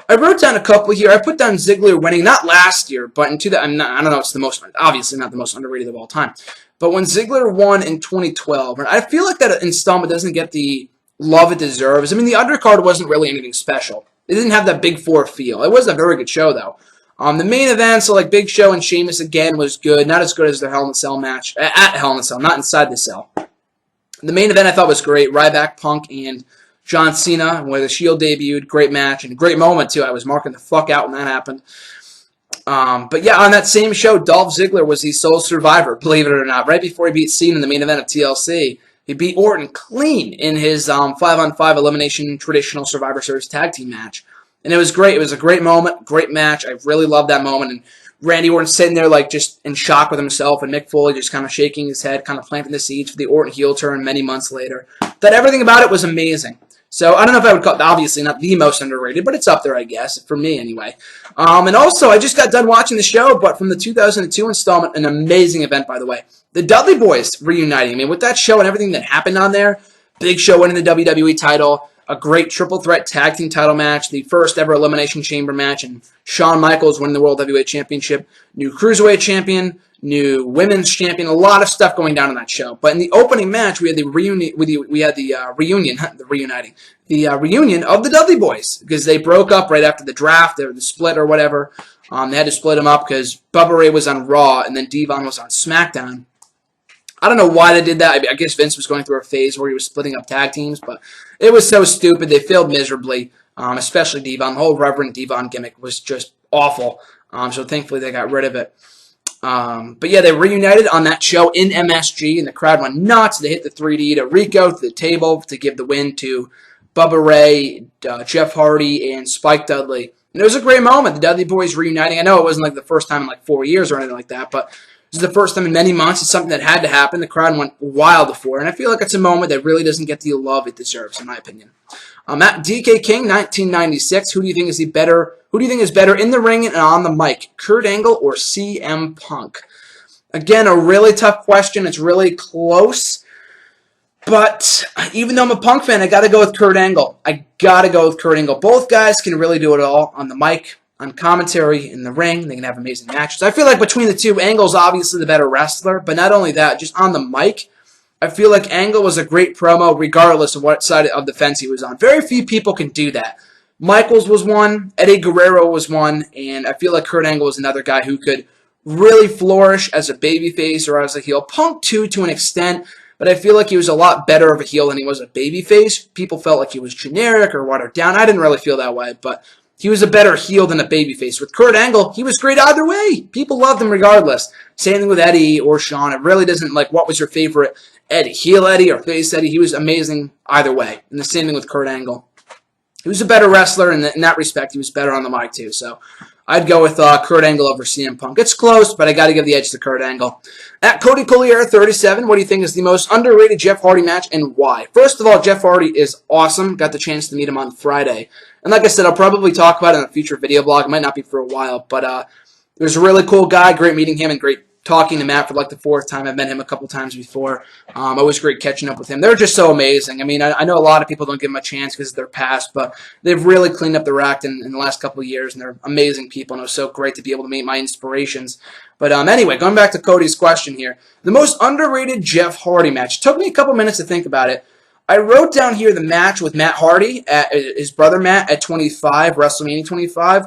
I wrote down a couple here. I put down Ziggler winning, not last year, but I don't know. It's obviously not the most underrated of all time, but when Ziggler won in 2012, and I feel like that installment doesn't get the love it deserves. I mean, the undercard wasn't really anything special. It didn't have that Big Four feel. It was a very good show, though. The main event, so like Big Show and Sheamus again, was good. Not as good as their Hell in a Cell match. At Hell in a Cell, not inside the cell. The main event I thought was great. Ryback, Punk, and John Cena, where the Shield debuted. Great match and a great moment, too. I was marking the fuck out when that happened. But yeah, on that same show, Dolph Ziggler was the sole survivor, believe it or not. Right before he beat Cena in the main event of TLC, he beat Orton clean in his 5-on-5 elimination traditional Survivor Series tag team match. And it was great. It was a great moment, great match. I really loved that moment. And Randy Orton sitting there like just in shock with himself, and Mick Foley just kind of shaking his head, kind of planting the seeds for the Orton heel turn many months later. That everything about it was amazing. So I don't know if I would call it, obviously not the most underrated, but it's up there, I guess, for me anyway. And also, I just got done watching the show, but from the 2002 installment, an amazing event, by the way. The Dudley Boyz reuniting. I mean, with that show and everything that happened on there, Big Show winning the WWE title, a great triple threat tag team title match, the first ever Elimination Chamber match, and Shawn Michaels winning the World Heavyweight Championship, new Cruiserweight Champion, new Women's Champion, a lot of stuff going down on that show. But in the opening match, we had the reunion of the Dudley Boyz, because they broke up right after the draft or the split or whatever. They had to split them up because Bubba Ray was on Raw and then Devon was on SmackDown. I don't know why they did that. I guess Vince was going through a phase where he was splitting up tag teams, but it was so stupid. They failed miserably, especially Devon. The whole Reverend Devon gimmick was just awful. So thankfully they got rid of it. But yeah, they reunited on that show in MSG, and the crowd went nuts. They hit the 3D to Rico to the table to give the win to Bubba Ray, Jeff Hardy, and Spike Dudley. And it was a great moment, the Dudley Boyz reuniting. I know it wasn't like the first time in like 4 years or anything like that, but this is the first time in many months. It's something that had to happen. The crowd went wild for it, and I feel like it's a moment that really doesn't get the love it deserves, in my opinion. At DK King, 1996, who do you think is better in the ring and on the mic, Kurt Angle or CM Punk? Again, a really tough question. It's really close. But even though I'm a Punk fan, I got to go with Kurt Angle. Both guys can really do it all on the mic, on commentary, in the ring. They can have amazing matches. I feel like between the two, Angle's obviously the better wrestler, but not only that, just on the mic, I feel like Angle was a great promo regardless of what side of the fence he was on. Very few people can do that. Michaels was one, Eddie Guerrero was one, and I feel like Kurt Angle was another guy who could really flourish as a babyface or as a heel. Punk too, to an extent, but I feel like he was a lot better of a heel than he was a babyface. People felt like he was generic or watered down. I didn't really feel that way, but he was a better heel than a babyface. With Kurt Angle, he was great either way. People loved him regardless. Same thing with Eddie or Shawn. It really doesn't, like, what was your favorite Eddie? Heel Eddie or face Eddie? He was amazing either way. And the same thing with Kurt Angle. He was a better wrestler, and in that respect, he was better on the mic too. So I'd go with Kurt Angle over CM Punk. It's close, but I got to give the edge to Kurt Angle. At Cody Collier, 37, what do you think is the most underrated Jeff Hardy match and why? First of all, Jeff Hardy is awesome. Got the chance to meet him on Friday. And like I said, I'll probably talk about it in a future video blog. It might not be for a while, but he was a really cool guy. Great meeting him and great talking to Matt for like the fourth time. I've met him a couple times before. It was great catching up with him. They're just so amazing. I mean, I know a lot of people don't give them a chance because of their past, but they've really cleaned up their act in the last couple of years, and they're amazing people, and it was so great to be able to meet my inspirations. But anyway, going back to Cody's question here, the most underrated Jeff Hardy match. It took me a couple minutes to think about it. I wrote down here the match with Matt Hardy, his brother Matt, at 25, WrestleMania 25.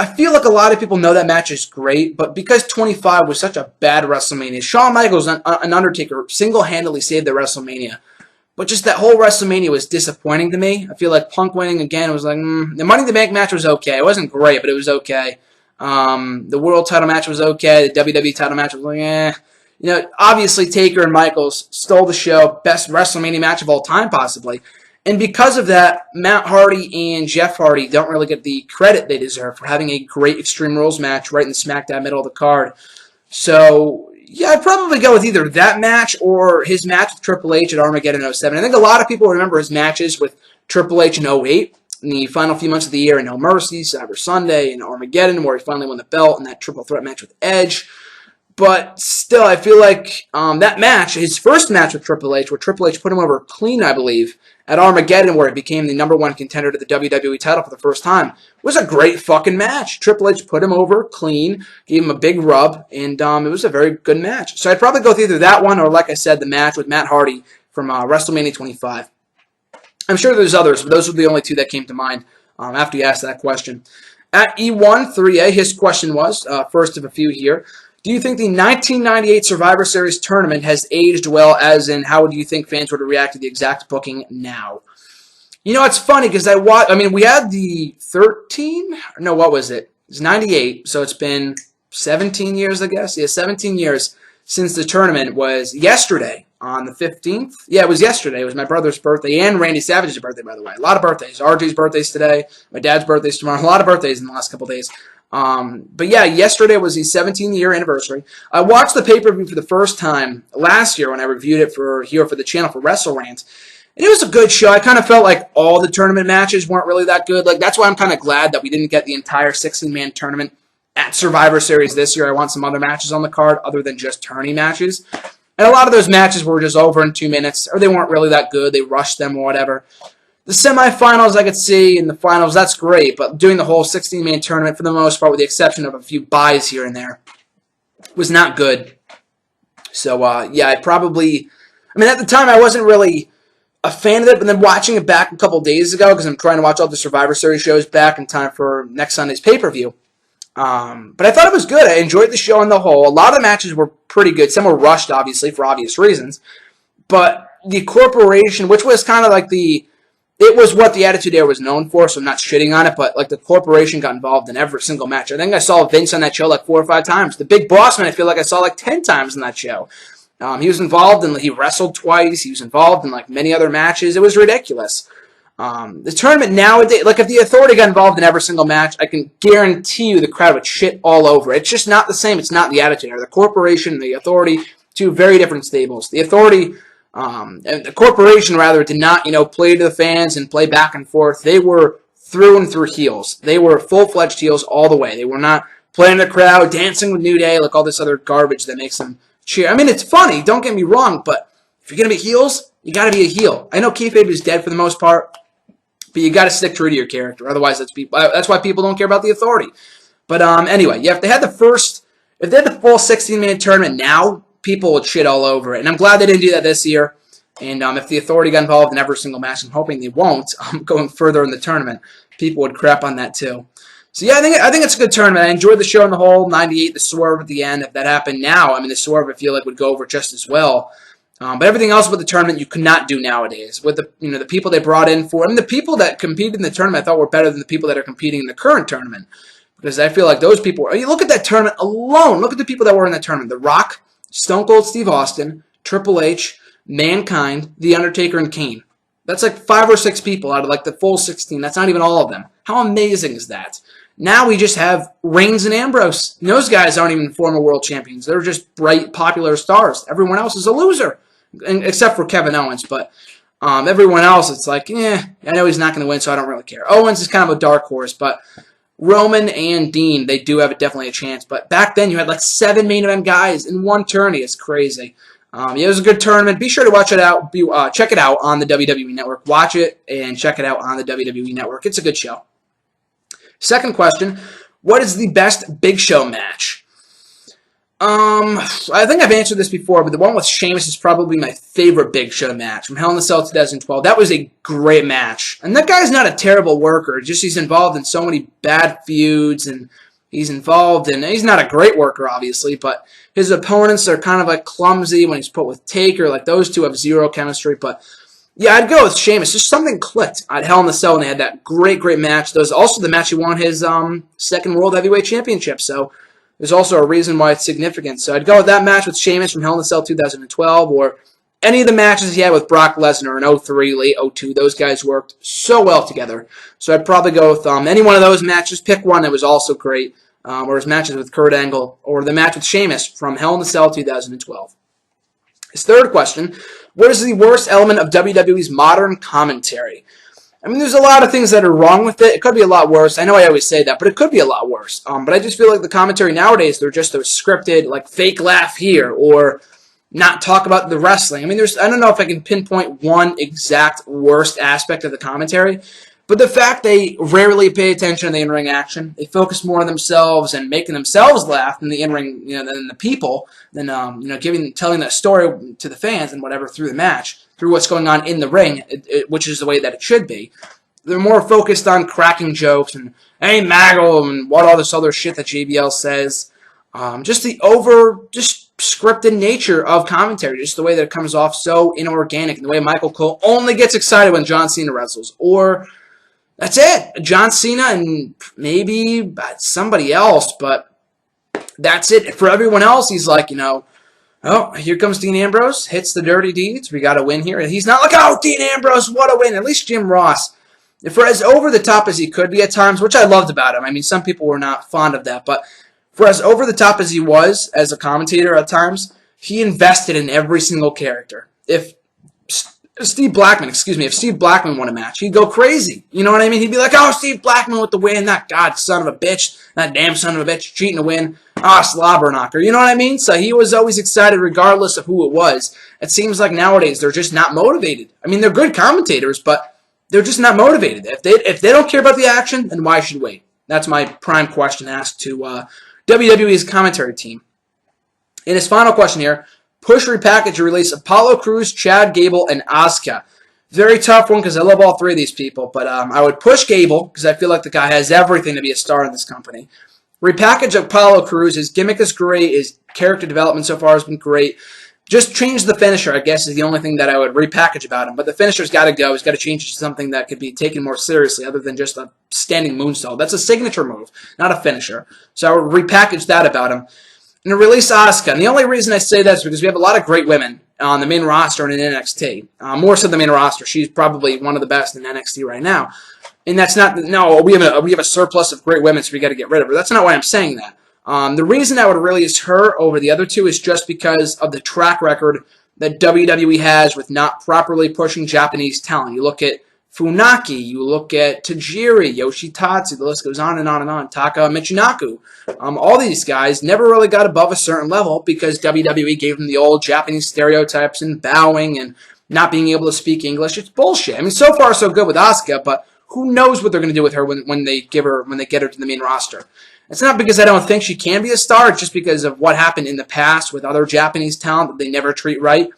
I feel like a lot of people know that match is great, but because 25 was such a bad WrestleMania, Shawn Michaels and Undertaker single-handedly saved the WrestleMania. But just that whole WrestleMania was disappointing to me. I feel like Punk winning again was like, The Money in the Bank match was okay. It wasn't great, but it was okay. The World title match was okay. The WWE title match was like, eh. You know, obviously Taker and Michaels stole the show. Best WrestleMania match of all time, possibly. And because of that, Matt Hardy and Jeff Hardy don't really get the credit they deserve for having a great Extreme Rules match right in the smack-dab middle of the card. So, yeah, I'd probably go with either that match or his match with Triple H at Armageddon 07. I think a lot of people remember his matches with Triple H in 08, in the final few months of the year, in No Mercy, Cyber Sunday, and Armageddon, where he finally won the belt, and that triple threat match with Edge. But still, I feel like that match, his first match with Triple H, where Triple H put him over clean, I believe, at Armageddon, where he became the #1 contender to the WWE title for the first time, was a great fucking match. Triple H put him over clean, gave him a big rub, and it was a very good match. So I'd probably go with either that one or, like I said, the match with Matt Hardy from WrestleMania 25. I'm sure there's others, but those were the only two that came to mind after you asked that question. At E13A, his question was, first of a few here, do you think the 1998 Survivor Series tournament has aged well, as in how do you think fans would react to the exact booking now? You know, it's funny because we had the 13? No, what was it? It's 98, so it's been 17 years, I guess. Yeah, 17 years since the tournament was yesterday on the 15th. Yeah, it was yesterday. It was my brother's birthday and Randy Savage's birthday, by the way. A lot of birthdays. RG's birthday's today. My dad's birthday's tomorrow. A lot of birthdays in the last couple of days. But yeah, yesterday was the 17-year anniversary. I watched the pay-per-view for the first time last year when I reviewed it here for the channel for WrestleRant. And it was a good show. I kind of felt like all the tournament matches weren't really that good. Like, that's why I'm kind of glad that we didn't get the entire 16-man tournament at Survivor Series this year. I want some other matches on the card other than just tourney matches. And a lot of those matches were just over in 2 minutes, or they weren't really that good. They rushed them or whatever. The semifinals I could see, and the finals, that's great. But doing the whole 16-man tournament, for the most part, with the exception of a few buys here and there, was not good. So, yeah, at the time I wasn't really a fan of it, but then watching it back a couple days ago, because I'm trying to watch all the Survivor Series shows back in time for next Sunday's pay-per-view. But I thought it was good. I enjoyed the show on the whole. A lot of the matches were pretty good. Some were rushed, obviously, for obvious reasons. But the corporation, which was kind of like it was what the Attitude Era was known for, so I'm not shitting on it, but like the corporation got involved in every single match. I think I saw Vince on that show like 4 or 5 times. The Big Boss Man, I feel like I saw like 10 times in that show. He was involved and he wrestled twice. He was involved in like many other matches. It was ridiculous. The tournament nowadays, like if the Authority got involved in every single match, I can guarantee you the crowd would shit all over. It's just not the same. It's not the Attitude Era. The Corporation and the Authority, two very different stables. The Authority, and the Corporation rather, did not, play to the fans and play back and forth. They were through and through heels. They were full-fledged heels all the way. They were not playing the crowd, dancing with New Day, like all this other garbage that makes them cheer. I mean, it's funny, don't get me wrong, but if you're going to be heels, you got to be a heel. I know kayfabe is dead for the most part, but you got to stick true to your character. Otherwise, that's why people don't care about the Authority. But anyway, yeah, if they had the full 16-minute tournament now, people would shit all over it. And I'm glad they didn't do that this year. And if the Authority got involved in every single match, I'm hoping they won't, going further in the tournament, people would crap on that too. So yeah, I think it's a good tournament. I enjoyed the show on the whole. 98, the swerve at the end. If that happened now, the swerve I feel like would go over just as well. But everything else with the tournament you could not do nowadays. With the people they brought in for, the people that competed in the tournament I thought were better than the people that are competing in the current tournament. Because I feel like those people, you look at that tournament alone, look at the people that were in that tournament. The Rock, Stone Cold Steve Austin, Triple H, Mankind, The Undertaker, and Kane. That's like 5 or 6 people out of like the full 16. That's not even all of them. How amazing is that? Now we just have Reigns and Ambrose. And those guys aren't even former world champions. They're just bright, popular stars. Everyone else is a loser, except for Kevin Owens. But everyone else, it's like, I know he's not going to win, so I don't really care. Owens is kind of a dark horse, but Roman and Dean, they do have definitely a chance. But back then, you had like 7 main event guys in one tourney. It's crazy. It was a good tournament. Be sure to watch it out. Check it out on the WWE Network. Watch it and check it out on the WWE Network. It's a good show. Second question, what is the best Big Show match? I think I've answered this before, but the one with Sheamus is probably my favorite Big Show match from Hell in a Cell 2012. That was a great match. And that guy's not a terrible worker. Just he's involved in so many bad feuds, and he's not a great worker, obviously, but his opponents are kind of like clumsy when he's put with Taker. Like those two have zero chemistry, but yeah, I'd go with Sheamus. Just something clicked at Hell in a Cell, and they had that great match. That was also the match he won his second World Heavyweight Championship, so there's also a reason why it's significant. So I'd go with that match with Sheamus from Hell in a Cell 2012, or any of the matches he had with Brock Lesnar in 03, late 02. Those guys worked so well together. So I'd probably go with any one of those matches. Pick one that was also great, or his matches with Kurt Angle, or the match with Sheamus from Hell in a Cell 2012. His third question, what is the worst element of WWE's modern commentary? There's a lot of things that are wrong with it. It could be a lot worse. I know I always say that, but it could be a lot worse. But I just feel like the commentary nowadays, they're just scripted, like fake laugh here, or not talk about the wrestling. I don't know if I can pinpoint one exact worst aspect of the commentary, but the fact they rarely pay attention to the in-ring action, they focus more on themselves and making themselves laugh than the in-ring, than the people, than telling that story to the fans and whatever through the match, through what's going on in the ring, which is the way that it should be. they're more focused on cracking jokes and hey Maggle and what all this other shit that JBL says. Just just scripted nature of commentary, just the way that it comes off so inorganic, and the way Michael Cole only gets excited when John Cena wrestles, or that's it, John Cena and maybe somebody else, but that's it. For everyone else, he's like, oh, here comes Dean Ambrose, hits the dirty deeds, we got to win here. And he's not like, oh, Dean Ambrose, what a win. At least Jim Ross, for as over the top as he could be at times, which I loved about him. I mean, some people were not fond of that, but for as over the top as he was as a commentator at times, he invested in every single character. If Steve Blackman won a match, he'd go crazy. You know what I mean? He'd be like, oh, Steve Blackman with the win, that son of a bitch, that damn son of a bitch cheating to win. Slobber knocker. You know what I mean? So he was always excited regardless of who it was. It seems like nowadays they're just not motivated. I mean, they're good commentators, but they're just not motivated. If they don't care about the action, then why should we? That's my prime question asked to WWE's commentary team. In his final question here, push, repackage, or release Apollo Crews, Chad Gable, and Asuka. Very tough one because I love all three of these people, but I would push Gable because I feel like the guy has everything to be a star in this company. Repackage Apollo Crews. His gimmick is great. His character development so far has been great. Just change the finisher, I guess, is the only thing that I would repackage about him. But the finisher's got to go. He's got to change to something that could be taken more seriously other than just a standing moonsault. That's a signature move, not a finisher. So I would repackage that about him. And release Asuka. And the only reason I say that is because we have a lot of great women on the main roster and in NXT. More so the main roster. She's probably one of the best in NXT right now. And that's not, no, we have a surplus of great women, so we got to get rid of her. That's not why I'm saying that. The reason I would release her over the other two is just because of the track record that WWE has with not properly pushing Japanese talent. You look at Funaki, you look at Tajiri, Yoshitatsu, the list goes on and on and on, Taka Michinoku. All these guys never really got above a certain level because WWE gave them the old Japanese stereotypes and bowing and not being able to speak English. It's bullshit. I mean, so far so good with Asuka, but who knows what they're going to do with her when they get her to the main roster. It's not because I don't think she can be a star. It's just because of what happened in the past with other Japanese talent that they never treat right,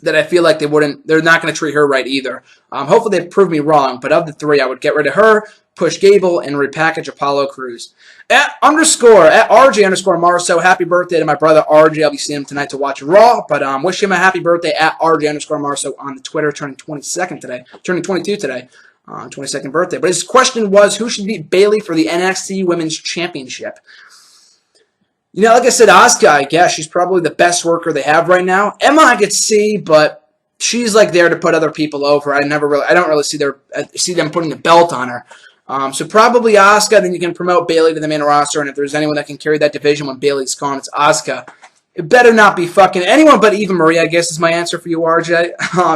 that I feel like they're not going to treat her right either. Hopefully they prove me wrong, but of the three, I would get rid of her, push Gable, and repackage Apollo Crews. At RJ_Marso, happy birthday to my brother RJ. I'll be seeing him tonight to watch Raw, but wish him a happy birthday at RJ_Marso on the Twitter, turning 22 today. 22nd birthday. But his question was, who should beat Bayley for the NXT Women's Championship? Like I said, Asuka, I guess. She's probably the best worker they have right now. Emma, I could see, but she's like there to put other people over. I don't really see them putting the belt on her. So probably Asuka, then you can promote Bayley to the main roster, and if there's anyone that can carry that division when Bayley's gone, it's Asuka. It better not be fucking anyone but Eva Marie, I guess is my answer for you, RJ.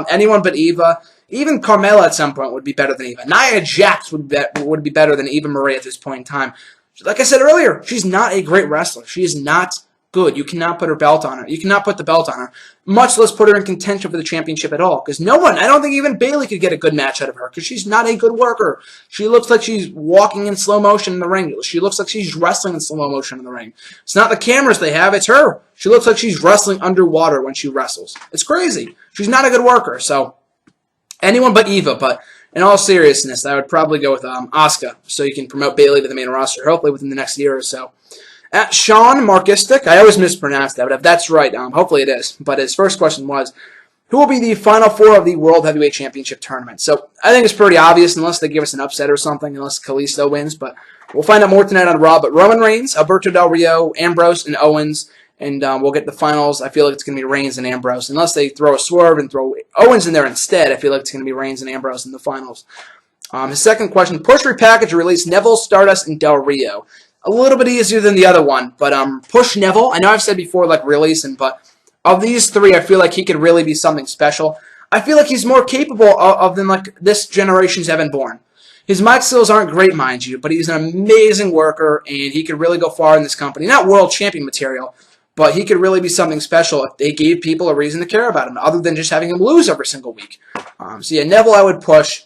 Anyone but Eva. Even Carmella at some point would be better than Eva. Nia Jax would be better than Eva Marie at this point in time. Like I said earlier, she's not a great wrestler. She is not good. You cannot put her belt on her. You cannot put the belt on her, much less put her in contention for the championship at all. Because I don't think even Bayley could get a good match out of her because she's not a good worker. She looks like she's walking in slow motion in the ring. She looks like she's wrestling in slow motion in the ring. It's not the cameras they have, it's her. She looks like she's wrestling underwater when she wrestles. It's crazy. She's not a good worker, so anyone but Eva, but in all seriousness, I would probably go with Asuka, so you can promote Bayley to the main roster, hopefully within the next year or so. At Sean Markistic, I always mispronounce that, but if that's right, hopefully it is. But his first question was, who will be the Final Four of the World Heavyweight Championship Tournament? So I think it's pretty obvious, unless they give us an upset or something, unless Kalisto wins, but we'll find out more tonight on Raw. But Roman Reigns, Alberto Del Rio, Ambrose, and Owens, and we'll get the finals. I feel like it's going to be Reigns and Ambrose. Unless they throw a swerve and throw Owens in there instead, I feel like it's going to be Reigns and Ambrose in the finals. His second question, push, repackage, or release Neville, Stardust, and Del Rio. A little bit easier than the other one, but push Neville. I know I've said before, like, release him, but of these three, I feel like he could really be something special. I feel like he's more capable of than, like, this generation's Evan Bourne. His mic skills aren't great, mind you, but he's an amazing worker, and he could really go far in this company. Not world champion material, but he could really be something special if they gave people a reason to care about him, other than just having him lose every single week. So yeah, Neville I would push.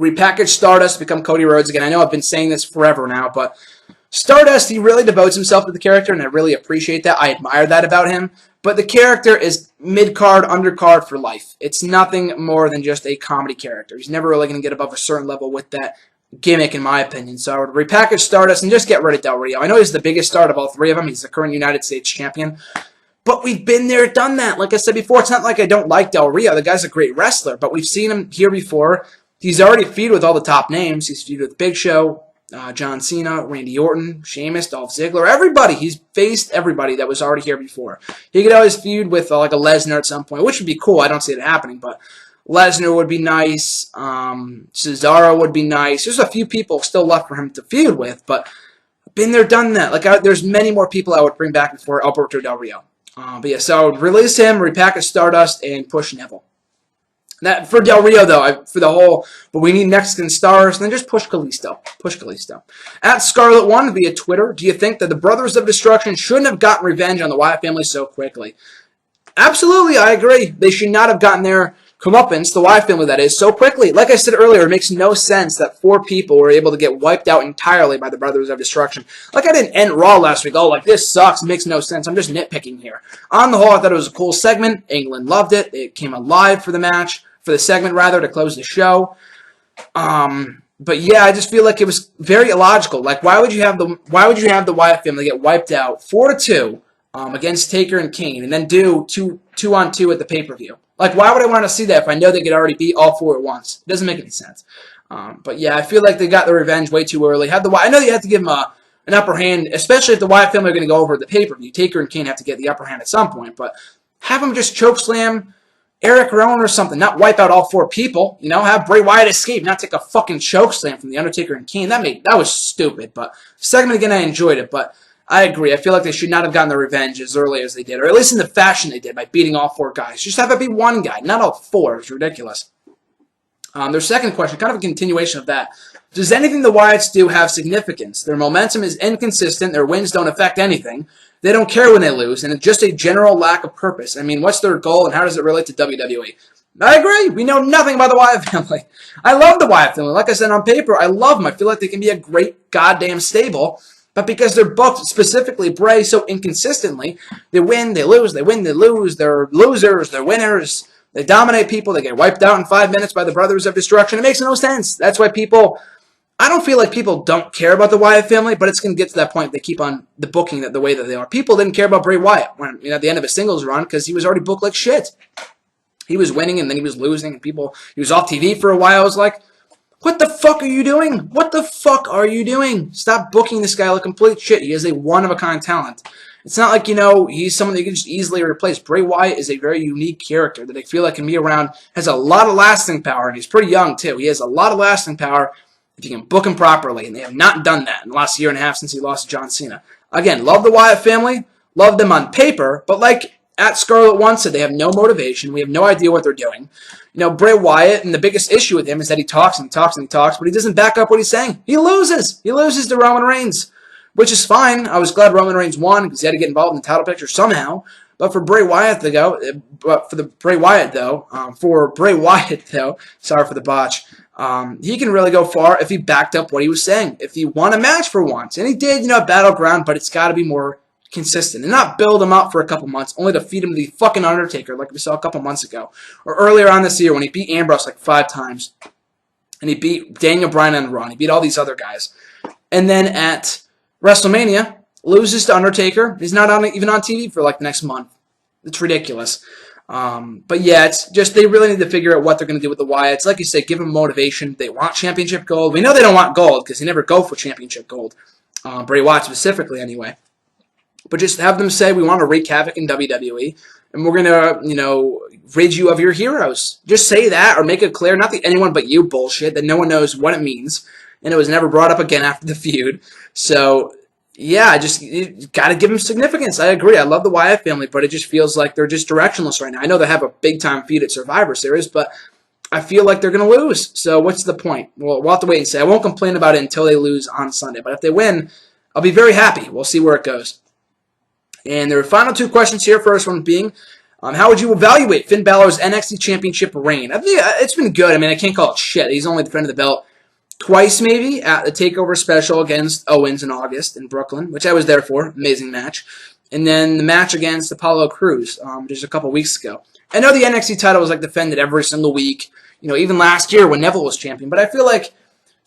Repackage Stardust, become Cody Rhodes again. I know I've been saying this forever now, but Stardust, he really devotes himself to the character, and I really appreciate that. I admire that about him. But the character is mid-card, undercard for life. It's nothing more than just a comedy character. He's never really going to get above a certain level with that gimmick, in my opinion. So I would repackage Stardust and just get rid of Del Rio. I know he's the biggest star of all three of them. He's the current United States champion. But we've been there, done that. Like I said before, it's not like I don't like Del Rio. The guy's a great wrestler, but we've seen him here before. He's already feuded with all the top names. He's feuded with Big Show, John Cena, Randy Orton, Sheamus, Dolph Ziggler, everybody. He's faced everybody that was already here before. He could always feud with like a Lesnar at some point, which would be cool. I don't see it happening, but Lesnar would be nice. Cesaro would be nice. There's a few people still left for him to feud with, but been there, done that. Like there's many more people I would bring back before Alberto Del Rio. But yeah, so I would release him, repackage Stardust, and push Neville. That for Del Rio though, for the whole, but we need Mexican stars, and then just push Kalisto. Push Kalisto. At Scarlet1 via Twitter, do you think that the Brothers of Destruction shouldn't have gotten revenge on the Wyatt family so quickly? Absolutely, I agree. They should not have gotten their comeuppance, the Wyatt family that is, so quickly. Like I said earlier, it makes no sense that 4 people were able to get wiped out entirely by the Brothers of Destruction. Like I didn't end Raw last week, oh, like this sucks, it makes no sense. I'm just nitpicking here. On the whole, I thought it was a cool segment. England loved it. It came alive for the match. For the segment, rather, to close the show. But yeah, I just feel like it was very illogical. Like, why would you have the Wyatt family get wiped out 4-2 against Taker and Kane, and then do 2-on-2 at the pay-per-view? Like, why would I want to see that if I know they could already beat all 4 at once? It doesn't make any sense. But yeah, I feel like they got the revenge way too early. I know you have to give them an upper hand, especially if the Wyatt family are going to go over the pay-per-view. Taker and Kane have to get the upper hand at some point, but have them just chokeslam Eric Rowan or something, not wipe out all 4 people. You know, have Bray Wyatt escape, not take a fucking chokeslam from the Undertaker and Kane. That was stupid. But segment again, I enjoyed it. But I agree. I feel like they should not have gotten the revenge as early as they did, or at least in the fashion they did by beating all 4 guys. Just have it be one guy, not all 4. It's ridiculous. Their second question, kind of a continuation of that. Does anything the Wyatts do have significance? Their momentum is inconsistent. Their wins don't affect anything. They don't care when they lose, and it's just a general lack of purpose. I mean, what's their goal, and how does it relate to WWE? I agree. We know nothing about the Wyatt family. I love the Wyatt family. Like I said on paper, I love them. I feel like they can be a great goddamn stable, but because they're booked, specifically Bray, so inconsistently, they win, they lose, they win, they lose, they're losers, they're winners, they dominate people, they get wiped out in 5 minutes by the Brothers of Destruction. It makes no sense. That's why I don't feel like people don't care about the Wyatt family, but it's going to get to that point. They keep on the booking the way that they are. People didn't care about Bray Wyatt at the end of his singles run because he was already booked like shit. He was winning and then he was losing, and he was off TV for a while. I was like, what the fuck are you doing? What the fuck are you doing? Stop booking this guy like complete shit. He is a one-of-a-kind talent. It's not like, he's someone that you can just easily replace. Bray Wyatt is a very unique character that I feel like can be around, has a lot of lasting power, and he's pretty young too. He has a lot of lasting power if you can book him properly, and they have not done that in the last year and a half since he lost to John Cena. Again, love the Wyatt family, love them on paper, but like at Scarlet1 said, they have no motivation. We have no idea what they're doing. Bray Wyatt, and the biggest issue with him is that he talks and he talks and he talks, but he doesn't back up what he's saying. He loses. He loses to Roman Reigns, which is fine. I was glad Roman Reigns won because he had to get involved in the title picture somehow. But for Bray Wyatt though, sorry for the botch. He can really go far if he backed up what he was saying. If he won a match for once, and he did, Battleground, but it's got to be more consistent and not build him up for a couple months only to feed him to the fucking Undertaker like we saw a couple months ago, or earlier on this year when he beat Ambrose like 5 times, and he beat Daniel Bryan on the run. He beat all these other guys, and then at WrestleMania loses to Undertaker. He's not even on TV for like the next month. It's ridiculous. But yeah, it's just they really need to figure out what they're going to do with the Wyatts. Like you said, give them motivation. They want championship gold. We know they don't want gold because they never go for championship gold. Bray Wyatt specifically, anyway. But just have them say, we want to wreak havoc in WWE, and we're going to, rid you of your heroes. Just say that, or make it clear, not the anyone but you bullshit, that no one knows what it means, and it was never brought up again after the feud. So yeah, you got to give them significance. I agree. I love the Wyatt family, but it just feels like they're just directionless right now. I know they have a big-time feud at Survivor Series, but I feel like they're going to lose. So what's the point? Well, we'll have to wait and see. I won't complain about it until they lose on Sunday, but if they win, I'll be very happy. We'll see where it goes. And there are final 2 questions here. First one being, how would you evaluate Finn Balor's NXT Championship reign? I think it's been good. I mean, I can't call it shit. He's only defended the belt twice, maybe, at the TakeOver special against Owens in August in Brooklyn, which I was there for. Amazing match. and then the match against Apollo Crews just a couple weeks ago. I know the NXT title was like defended every single week, even last year when Neville was champion, but I feel like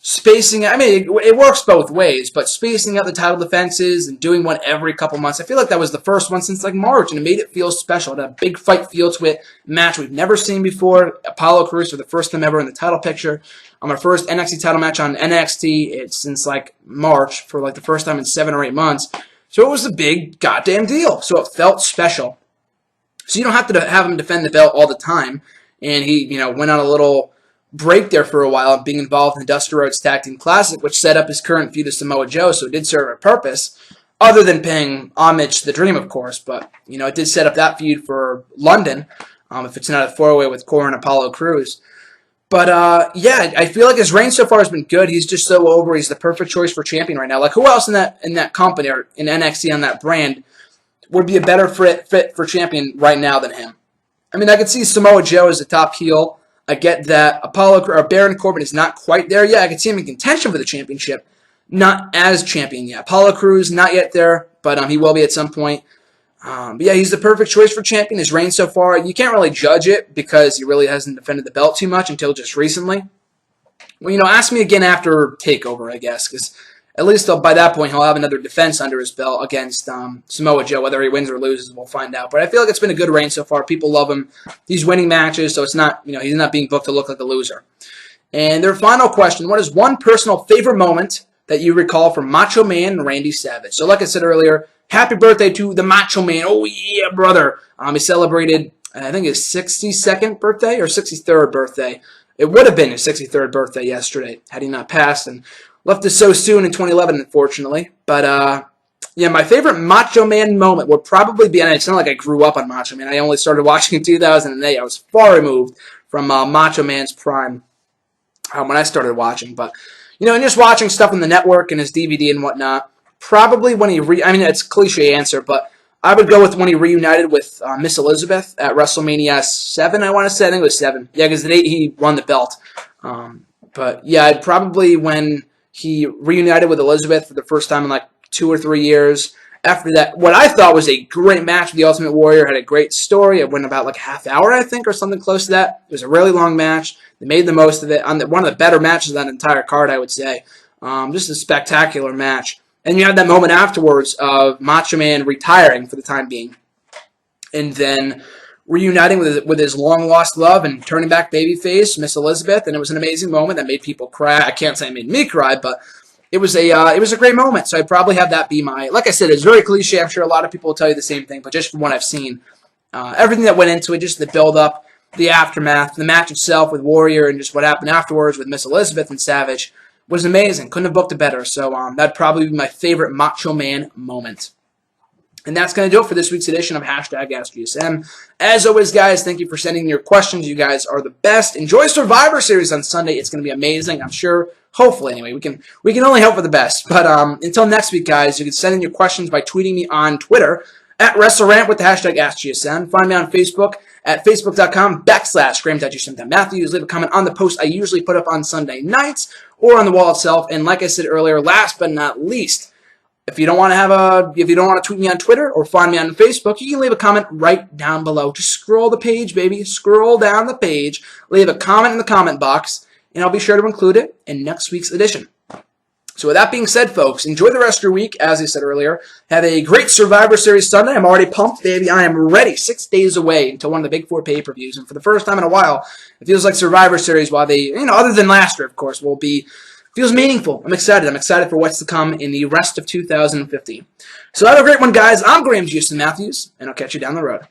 spacing, I mean, it works both ways, but spacing out the title defenses and doing one every couple months, I feel like that was the first one since like March, and it made it feel special. It had a big fight feel to it, match we've never seen before. Apollo Crews for the first time ever in the title picture. On our first NXT title match on NXT, it's since like March for like the first time in 7 or 8 months. So it was a big goddamn deal. So it felt special. So you don't have to have him defend the belt all the time. And he, went on a little break there for a while, being involved in the Dusty Rhodes Tag Team Classic, which set up his current feud with Samoa Joe. So it did serve a purpose, other than paying homage to the Dream, of course. But it did set up that feud for London, if it's not a 4-way with Core and Apollo Crews. But yeah, I feel like his reign so far has been good. He's just so over. He's the perfect choice for champion right now. Like, who else in that company or in NXT on that brand would be a better fit for champion right now than him? I mean, I could see Samoa Joe as the top heel. I get that Baron Corbin is not quite there yet. I could see him in contention for the championship, not as champion yet. Apollo Crews not yet there, but he will be at some point. But yeah, he's the perfect choice for champion. His reign so far, you can't really judge it because he really hasn't defended the belt too much until just recently. Well, ask me again after TakeOver, I guess, because at least by that point he'll have another defense under his belt against Samoa Joe. Whether he wins or loses, we'll find out. But I feel like it's been a good reign so far. People love him. He's winning matches, so it's not, he's not being booked to look like a loser. And their final question: what is one personal favorite moment that you recall from Macho Man and Randy Savage? So, like I said earlier, happy birthday to the Macho Man. Oh, yeah, brother. He celebrated, I think, his 62nd birthday or 63rd birthday. It would have been his 63rd birthday yesterday had he not passed and left us so soon in 2011, unfortunately. But, yeah, my favorite Macho Man moment would probably be, and it's not like I grew up on Macho Man. I only started watching in 2008. I was far removed from Macho Man's prime when I started watching. But, and just watching stuff on the network and his DVD and whatnot, probably when it's a cliche answer, but I would go with when he reunited with Miss Elizabeth at WrestleMania 7, I want to say. I think it was 7. Yeah, because at 8 he won the belt. But yeah, probably when he reunited with Elizabeth for the first time in like 2 or 3 years. After that, what I thought was a great match with the Ultimate Warrior, had a great story. It went about like a half hour, I think, or something close to that. It was a really long match. They made the most of it. One of the better matches on that entire card, I would say. Just a spectacular match. And you had that moment afterwards of Macho Man retiring for the time being. And then reuniting with his long-lost love and turning back babyface, Miss Elizabeth. And it was an amazing moment that made people cry. I can't say it made me cry, but it was a great moment. So I'd probably have that be my, like I said, it's very cliche. I'm sure a lot of people will tell you the same thing. But just from what I've seen, everything that went into it, just the build-up, the aftermath, the match itself with Warrior, and just what happened afterwards with Miss Elizabeth and Savage was amazing. Couldn't have booked it better. So that'd probably be my favorite Macho Man moment. And that's going to do it for this week's edition of #AskGSM. As always, guys, thank you for sending your questions. You guys are the best. Enjoy Survivor Series on Sunday. It's going to be amazing, I'm sure. Hopefully, anyway. We can only hope for the best. But until next week, guys, you can send in your questions by tweeting me on Twitter at WrestleRant with the #AskGSM. Find me on Facebook at facebook.com/Graham.GSM.Matthews. Leave a comment on the post I usually put up on Sunday nights or on the wall itself. And like I said earlier, last but not least, if you don't want to tweet me on Twitter or find me on Facebook, you can leave a comment right down below. Just scroll the page, baby. Scroll down the page. Leave a comment in the comment box, and I'll be sure to include it in next week's edition. So with that being said, folks, enjoy the rest of your week. As I said earlier, have a great Survivor Series Sunday. I'm already pumped, baby. I am ready. 6 days away until one of the big 4 pay-per-views. And for the first time in a while, it feels like Survivor Series, while they, other than last year, of course, feels meaningful. I'm excited. I'm excited for what's to come in the rest of 2015. So have a great one, guys. I'm Graham Matthews, and I'll catch you down the road.